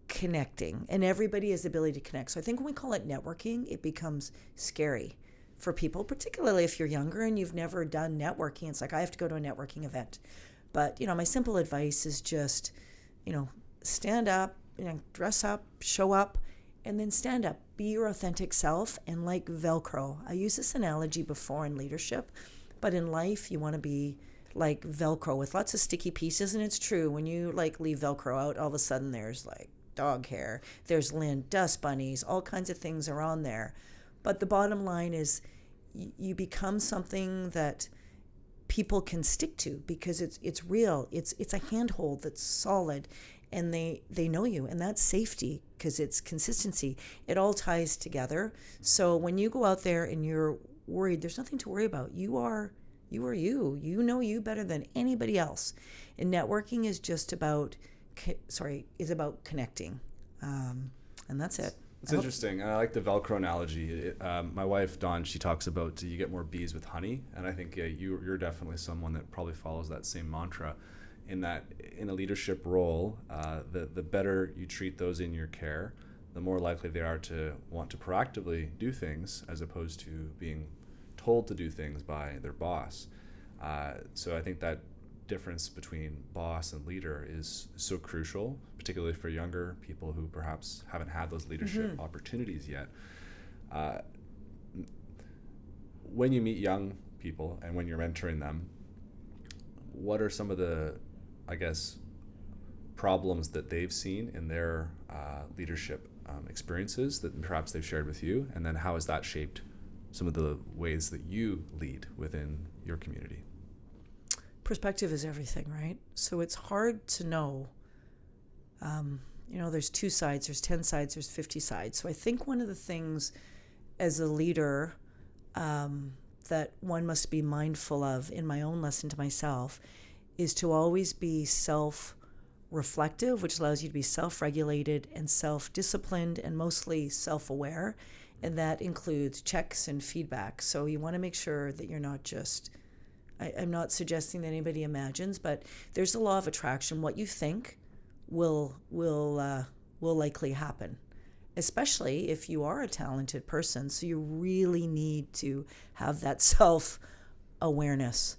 connecting, and everybody has the ability to connect. So I think when we call it networking, it becomes scary for people, particularly if you're younger and you've never done networking. It's like, I have to go to a networking event. But, my simple advice is just, stand up, dress up, show up, and then stand up. Be your authentic self, and like Velcro. I used this analogy before in leadership, but in life, you want to be like Velcro with lots of sticky pieces. And it's true, when you leave Velcro out, all of a sudden there's dog hair, there's lint, dust bunnies, all kinds of things are on there. But the bottom line is you become something that people can stick to, because it's real. It's a handhold that's solid, and they know you, and that's safety, because it's consistency. It all ties together. So when you go out there and you're worried, there's nothing to worry about. You are you. You know you better than anybody else. And networking is just about connecting. And that's it. It's interesting. I like the Velcro analogy. My wife, Dawn, she talks about you get more bees with honey. And I think you're definitely someone that probably follows that same mantra in that in a leadership role, the better you treat those in your care, the more likely they are to want to proactively do things as opposed to being told to do things by their boss. So I think that difference between boss and leader is so crucial, particularly for younger people who perhaps haven't had those leadership opportunities yet. When you meet young people and when you're mentoring them, what are some of the, I guess, problems that they've seen in their leadership experiences that perhaps they've shared with you? And then how has that shaped some of the ways that you lead within your community? Perspective is everything, right? So it's hard to know. There's 2 sides, there's 10 sides, there's 50 sides. So I think one of the things as a leader that one must be mindful of in my own lesson to myself is to always be self-reflective, which allows you to be self-regulated and self-disciplined and mostly self-aware. And that includes checks and feedback. So you want to make sure that you're not just... I'm not suggesting that anybody imagines, but there's a law of attraction. What you think will likely happen, especially if you are a talented person. So you really need to have that self-awareness.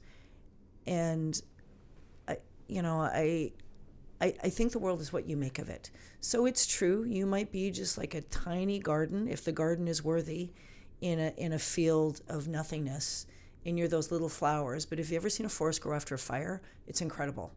And I think the world is what you make of it. So it's true. You might be just like a tiny garden, if the garden is worthy, in a field of nothingness. And you're those little flowers. But if you've ever seen a forest grow after a fire, it's incredible,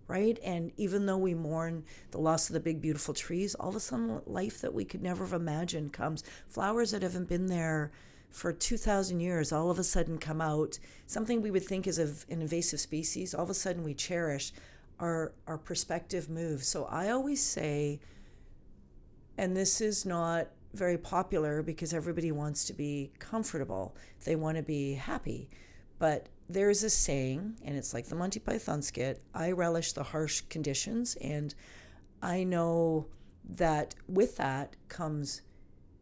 right? And even though we mourn the loss of the big, beautiful trees, all of a sudden life that we could never have imagined comes. Flowers that haven't been there for 2,000 years all of a sudden come out. Something we would think is an invasive species, all of a sudden we cherish. Our perspective moves. So I always say, and this is not very popular because everybody wants to be comfortable. They want to be happy. But there's a saying, and it's like the Monty Python skit, I relish the harsh conditions. And I know that with that comes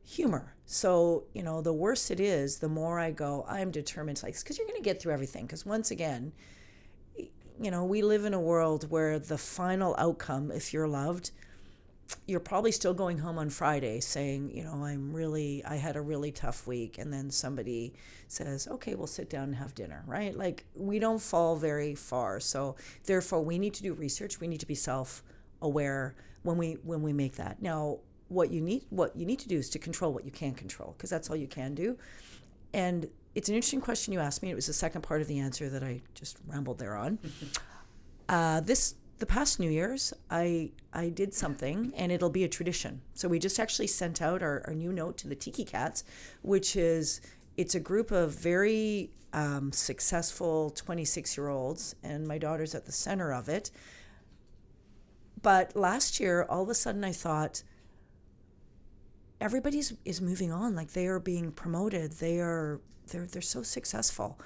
humor. So, the worse it is, the more I go, I'm determined to because you're going to get through everything. Because once again, we live in a world where the final outcome, if you're loved, you're probably still going home on Friday saying, I had a really tough week. And then somebody says, okay, we'll sit down and have dinner, right? Like we don't fall very far. So therefore we need to do research. We need to be self-aware when we make that. Now, what you need to do is to control what you can control, because that's all you can do. And it's an interesting question you asked me. It was the second part of the answer that I just rambled there on. The past New Year's, I did something, and it'll be a tradition. So we just actually sent out our new note to the Tiki Cats, it's a group of very successful 26-year-olds, and my daughter's at the center of it. But last year, all of a sudden, I thought, everybody is moving on. Like they are being promoted. They're so successful.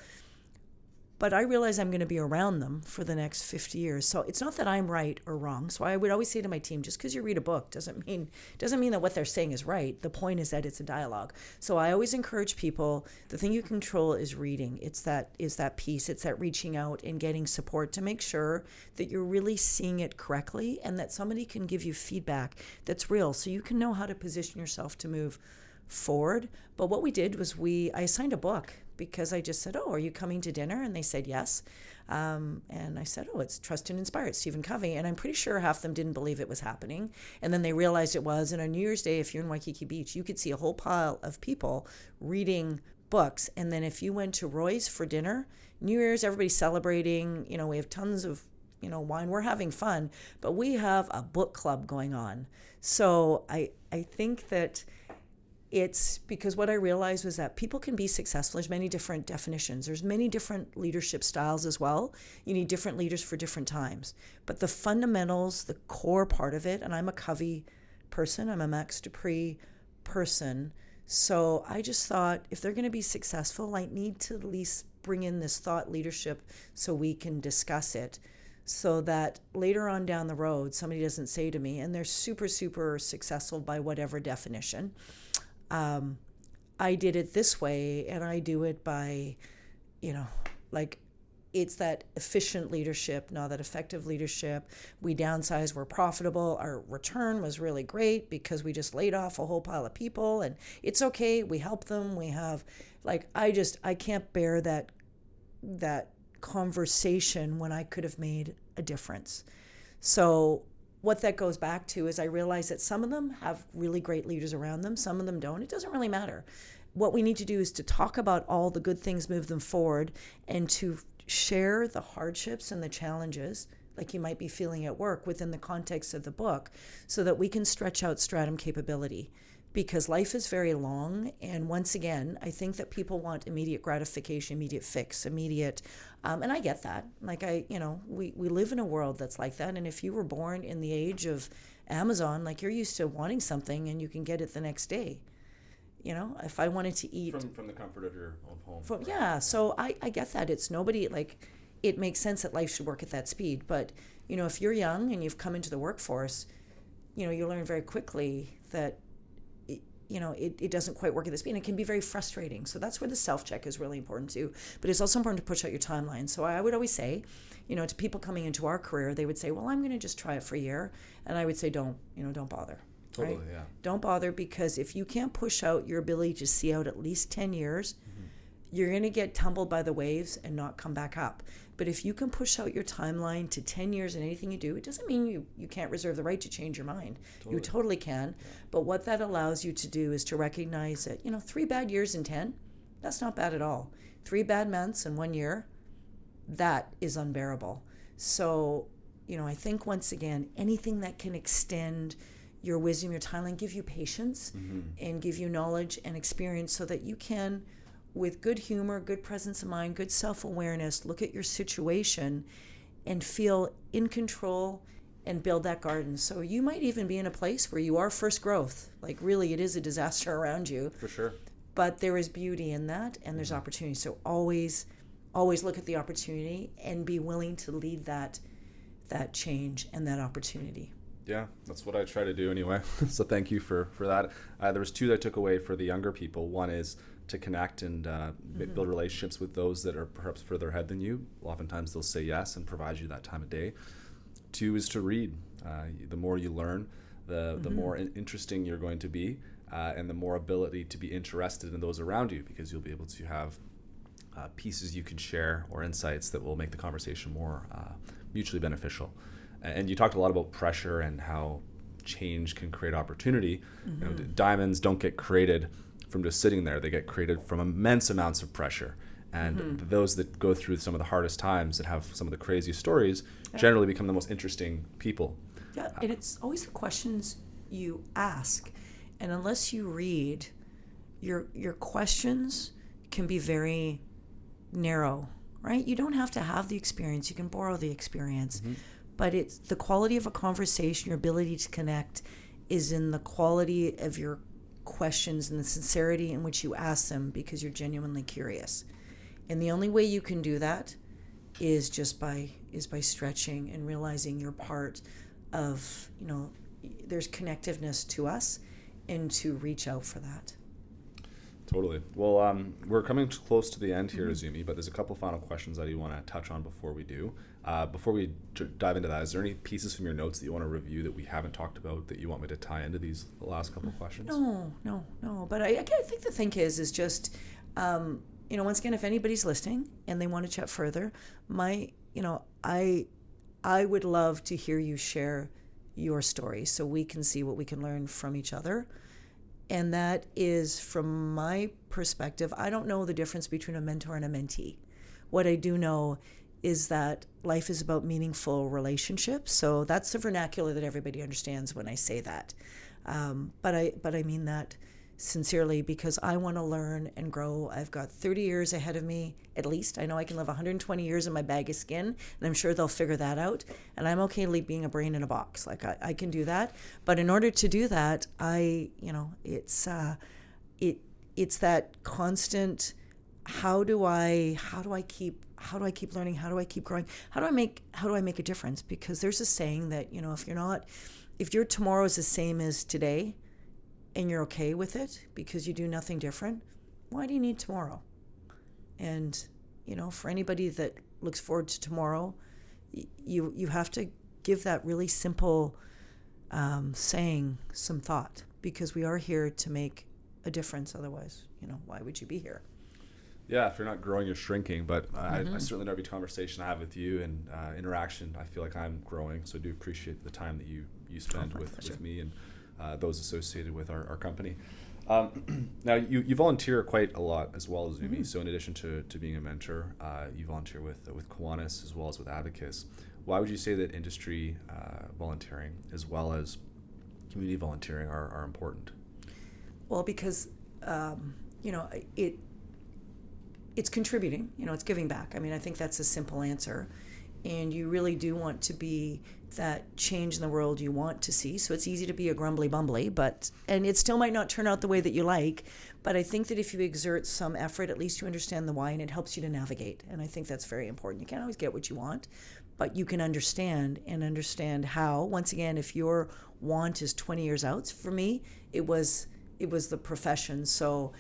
But I realize I'm going to be around them for the next 50 years. So it's not that I'm right or wrong. So I would always say to my team, just because you read a book doesn't mean that what they're saying is right. The point is that it's a dialogue. So I always encourage people, the thing you control is reading. It's that piece. It's that reaching out and getting support to make sure that you're really seeing it correctly and that somebody can give you feedback that's real so you can know how to position yourself to move forward. But what we did was I assigned a book, because I just said, are you coming to dinner? And they said yes. And I said, it's Trust and Inspire, it's Stephen Covey. And I'm pretty sure half of them didn't believe it was happening. And then they realized it was. And on New Year's Day, if you're in Waikiki Beach, you could see a whole pile of people reading books. And then if you went to Roy's for dinner, New Year's, everybody's celebrating. We have tons of wine. We're having fun. But we have a book club going on. So I think that it's because what I realized was that people can be successful. There's many different definitions. There's many different leadership styles as well. You need different leaders for different times. But the fundamentals, the core part of it, and I'm a Covey person, I'm a Max Dupree person. So I just thought if they're going to be successful, I need to at least bring in this thought leadership so we can discuss it. so that later on down the road, somebody doesn't say to me, and they're super, super successful by whatever definition, I did it this way, and I do it by, like, it's that efficient leadership, not that effective leadership. We downsized, we're profitable. Our return was really great because we just laid off a whole pile of people, and it's okay. We help them. We have, I can't bear that conversation when I could have made a difference. So what that goes back to is I realize that some of them have really great leaders around them. Some of them don't. It doesn't really matter. What we need to do is to talk about all the good things, move them forward, and to share the hardships and the challenges like you might be feeling at work within the context of the book, so that we can stretch out stratum capability, because life is very long. And once again, I think that people want immediate gratification, immediate fix, immediate, and I get that. We live in a world that's like that. And if you were born in the age of Amazon, you're used to wanting something and you can get it the next day. If I wanted to eat from the comfort of your own home. Yeah, so I get that. It's nobody, it makes sense that life should work at that speed. But, if you're young and you've come into the workforce, you learn very quickly that, it doesn't quite work at the speed. And it can be very frustrating. So that's where the self-check is really important too. But it's also important to push out your timeline. So I would always say, to people coming into our career, they would say, well, I'm going to just try it for a year. And I would say, don't bother. Totally, right? Yeah. Don't bother, because if you can't push out your ability to see out at least 10 years, you're going to get tumbled by the waves and not come back up. But if you can push out your timeline to 10 years in anything you do, it doesn't mean you can't reserve the right to change your mind. Totally. You totally can. Yeah. But what that allows you to do is to recognize that, 3 bad years in 10, that's not bad at all. 3 bad months in 1 year, that is unbearable. So, I think once again, anything that can extend your wisdom, your timeline, give you patience and give you knowledge and experience, so that you can, with good humor, good presence of mind, good self-awareness, look at your situation and feel in control and build that garden. So you might even be in a place where you are first growth. Really, it is a disaster around you. For sure. But there is beauty in that, and there's opportunity. So always look at the opportunity and be willing to lead that change and that opportunity. Yeah, that's what I try to do anyway. So thank you for that. There was 2 that I took away for the younger people. One is to connect and build relationships with those that are perhaps further ahead than you. Oftentimes they'll say yes and provide you that time of day. 2 is to read. The more you learn, the more interesting you're going to be, and the more ability to be interested in those around you, because you'll be able to have pieces you can share or insights that will make the conversation more mutually beneficial. And you talked a lot about pressure and how change can create opportunity. Diamonds don't get created from just sitting there. They get created from immense amounts of pressure. And those that go through some of the hardest times and have some of the craziest stories generally become the most interesting people. Yeah, and it's always the questions you ask. And unless you read, your questions can be very narrow, right? You don't have to have the experience. You can borrow the experience. But it's the quality of a conversation, your ability to connect, is in the quality of your questions and the sincerity in which you ask them, because you're genuinely curious. And the only way you can do that is just by stretching and realizing you're part of, there's connectiveness to us, and to reach out for that. Totally. Well, we're coming close to the end here, Izumi, but there's a couple final questions that you want to touch on before we do. Before we dive into that, is there any pieces from your notes that you want to review that we haven't talked about that you want me to tie into these last couple questions? No. But I think the thing is just, once again, if anybody's listening and they want to chat further, I would love to hear you share your story so we can see what we can learn from each other. And that is, from my perspective, I don't know the difference between a mentor and a mentee. What I do know is that life is about meaningful relationships. So that's the vernacular that everybody understands when I say that. But I mean that sincerely, because I want to learn and grow. I've got 30 years ahead of me, at least. I know I can live 120 years in my bag of skin, and I'm sure they'll figure that out. And I'm okay being a brain in a box. I can do that. But in order to do that, it's that constant, how do I keep how do I keep learning? How do I keep growing? How do I make a difference? Because there's a saying that, if your tomorrow is the same as today and you're okay with it because you do nothing different, why do you need tomorrow? And, for anybody that looks forward to tomorrow, you have to give that really simple saying some thought, because we are here to make a difference. Otherwise, why would you be here? Yeah, if you're not growing, you're shrinking. But I certainly know every conversation I have with you and interaction, I feel like I'm growing. So I do appreciate the time that you spend with me and those associated with our company. Now, you volunteer quite a lot as well as Izumi. So in addition to being a mentor, you volunteer with Kiwanis as well as with Abacus. Why would you say that industry volunteering as well as community volunteering are important? Well, because, it's contributing, it's giving back. I mean, I think that's a simple answer. And you really do want to be that change in the world you want to see. So it's easy to be a grumbly bumbly, and it still might not turn out the way that you like. But I think that if you exert some effort, at least you understand the why, and it helps you to navigate. And I think that's very important. You can't always get what you want, but you can understand how. Once again, if your want is 20 years out, for me, it was the profession. So,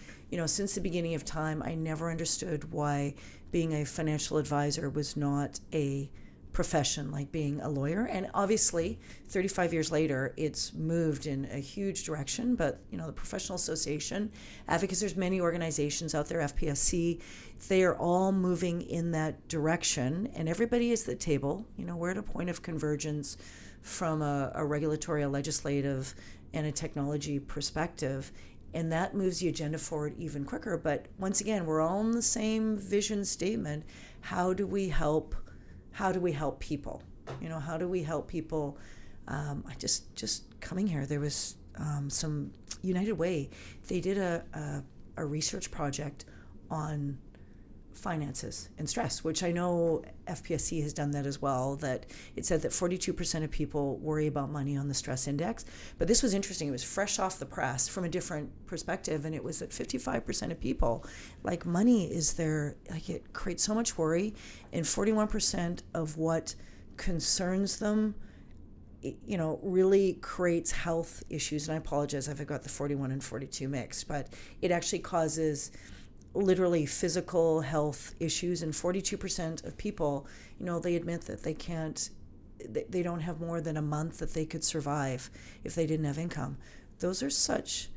since the beginning of time, I never understood why being a financial advisor was not a profession like being a lawyer. And obviously, 35 years later, it's moved in a huge direction. But, the Professional Association, Advocates, there's many organizations out there, FPSC, they are all moving in that direction. And everybody is at the table. We're at a point of convergence from a regulatory, a legislative, and a technology perspective. And that moves the agenda forward even quicker. But once again, we're all in the same vision statement. How do we help people? How do we help people? I just coming here, there was some United Way. They did a research project on finances and stress, which I know FPSC has done that as well, that it said that 42% of people worry about money on the stress index. But this was interesting. It was fresh off the press from a different perspective, and it was that 55% of people, like, money is it creates so much worry, and 41% of what concerns them really creates health issues. And I apologize if I've got the 41 and 42 mixed, but it actually causes literally physical health issues. And 42% of people, they admit that they don't have more than a month that they could survive if they didn't have income. Those are such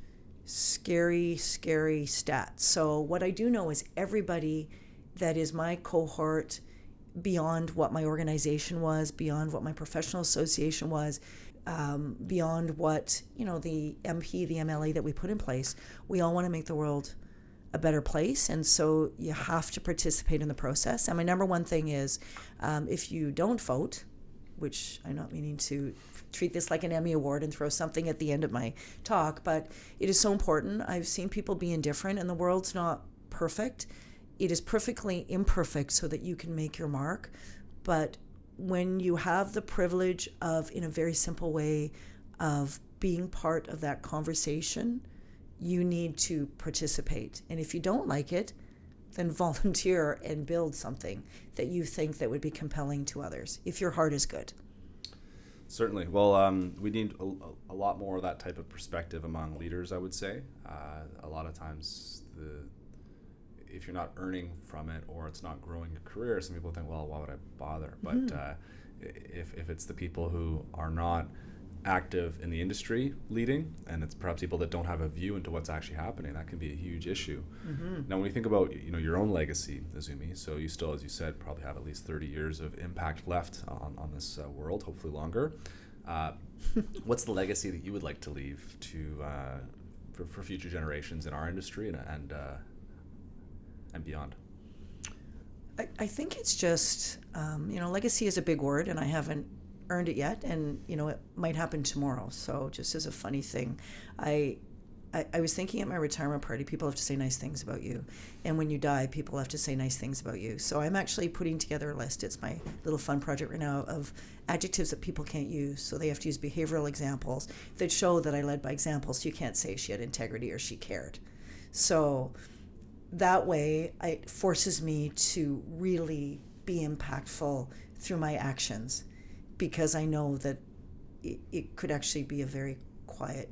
scary, scary stats. So what I do know is everybody that is my cohort, beyond what my organization was, beyond what my professional association was, beyond what, the MP, the MLA that we put in place, we all want to make the world a better place. And so you have to participate in the process. And my number one thing is, if you don't vote, which I'm not meaning to treat this like an Emmy Award and throw something at the end of my talk, but it is so important. I've seen people be indifferent, and the world's not perfect. It is perfectly imperfect so that you can make your mark. But when you have the privilege of, in a very simple way, of being part of that conversation, you need to participate. And if you don't like it, then volunteer and build something that you think that would be compelling to others, if your heart is good. Certainly. Well, we need a lot more of that type of perspective among leaders, I would say. A lot of times, if you're not earning from it or it's not growing your career, some people think, well, why would I bother? But if it's the people who are not active in the industry leading, and it's perhaps people that don't have a view into what's actually happening, that can be a huge issue. Now, when you think about your own legacy, Izumi, so you still, as you said, probably have at least 30 years of impact left on this world, hopefully longer. What's the legacy that you would like to leave to for future generations in our industry and beyond? I think it's just legacy is a big word, and I haven't earned it yet, and it might happen tomorrow. So just as a funny thing, I was thinking at my retirement party, people have to say nice things about you, and when you die, people have to say nice things about you. So I'm actually putting together a list. It's my little fun project right now of adjectives that people can't use. So they have to use behavioral examples that show that I led by example. So you can't say she had integrity or she cared. So that way it forces me to really be impactful through my actions, because I know that it could actually be a very quiet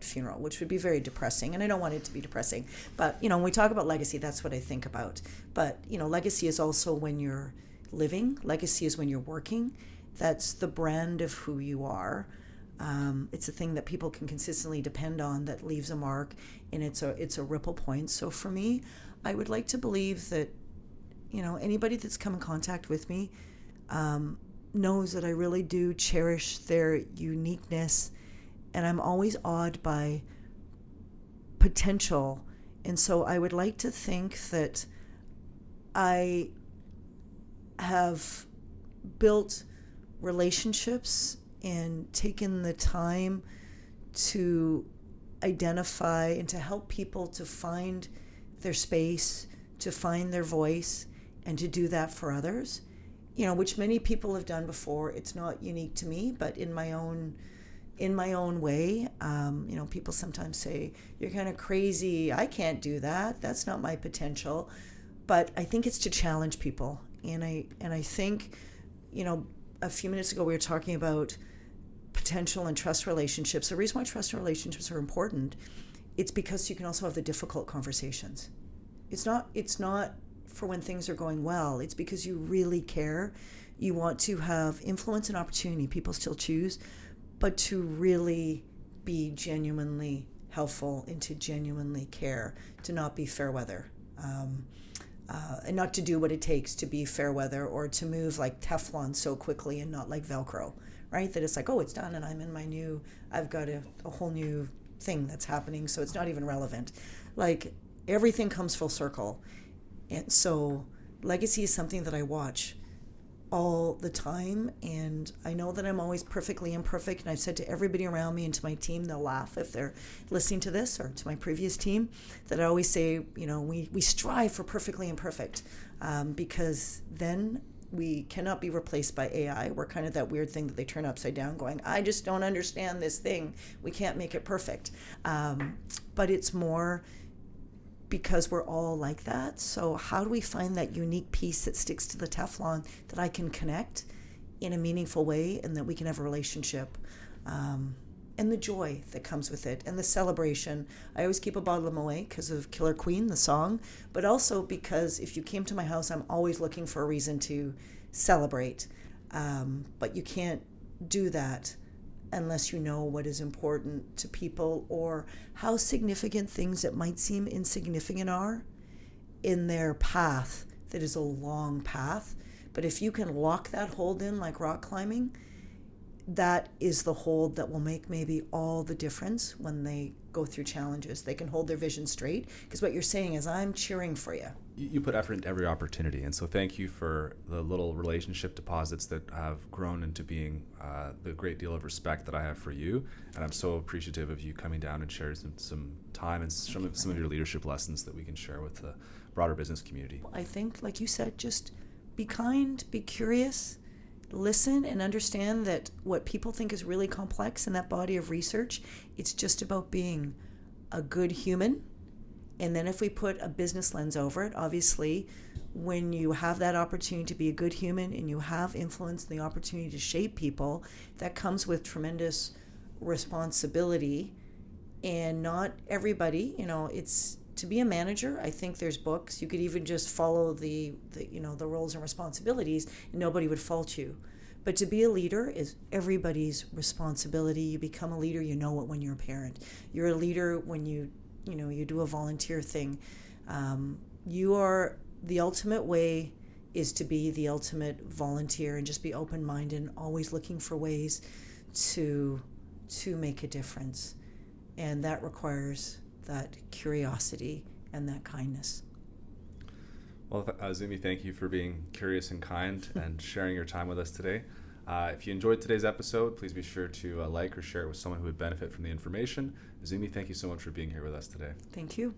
funeral, which would be very depressing. And I don't want it to be depressing. But, when we talk about legacy, that's what I think about. But, legacy is also when you're living. Legacy is when you're working. That's the brand of who you are. It's a thing that people can consistently depend on, that leaves a mark, and it's a ripple point. So for me, I would like to believe that, anybody that's come in contact with me knows that I really do cherish their uniqueness, and I'm always awed by potential. And so I would like to think that I have built relationships and taken the time to identify and to help people to find their space, to find their voice, and to do that for others, which many people have done before. It's not unique to me, but in my own way. People sometimes say, you're kind of crazy. I can't do that. That's not my potential. But I think it's to challenge people. And I think, a few minutes ago we were talking about potential and trust relationships. The reason why trust relationships are important, it's because you can also have the difficult conversations. It's not for when things are going well. It's because you really care. You want to have influence and opportunity. People still choose, but to really be genuinely helpful and to genuinely care, to not be fair weather. And not to do what it takes to be fair weather, or to move like Teflon so quickly and not like Velcro, right? That it's like, oh, it's done and I've got a whole new thing that's happening, so it's not even relevant. Like, everything comes full circle. And so legacy is something that I watch all the time, and I know that I'm always perfectly imperfect, and I've said to everybody around me and to my team, they'll laugh if they're listening to this, or to my previous team, that I always say, we strive for perfectly imperfect, because then we cannot be replaced by AI. We're kind of that weird thing that they turn upside down going, I just don't understand this thing. We can't make it perfect. But it's more because we're all like that. So how do we find that unique piece that sticks to the Teflon, that I can connect in a meaningful way, and that we can have a relationship, and the joy that comes with it, and the celebration. I always keep a bottle of Moet because of Killer Queen, the song, but also because if you came to my house, I'm always looking for a reason to celebrate. But you can't do that unless you know what is important to people, or how significant things that might seem insignificant are in their path, that is a long path. But if you can lock that hold in like rock climbing, that is the hold that will make maybe all the difference when they go through challenges. They can hold their vision straight, because what you're saying is, I'm cheering for you. You put effort into every opportunity, and so thank you for the little relationship deposits that have grown into being the great deal of respect that I have for you. And I'm so appreciative of you coming down and sharing some time and some of your leadership lessons that we can share with the broader business community. I think, like you said, just be kind, be curious, listen, and understand that what people think is really complex in that body of research, it's just about being a good human. And then if we put a business lens over it, obviously, when you have that opportunity to be a good human and you have influence and the opportunity to shape people, that comes with tremendous responsibility. And not everybody, it's to be a manager. I think there's books. You could even just follow the roles and responsibilities, and nobody would fault you. But to be a leader is everybody's responsibility. You become a leader, you know it when you're a parent. You're a leader when you do a volunteer thing. The ultimate way is to be the ultimate volunteer, and just be open-minded and always looking for ways to make a difference. And that requires that curiosity and that kindness. Well, Izumi, thank you for being curious and kind and sharing your time with us today. If you enjoyed today's episode, please be sure to like or share it with someone who would benefit from the information. Izumi, thank you so much for being here with us today. Thank you.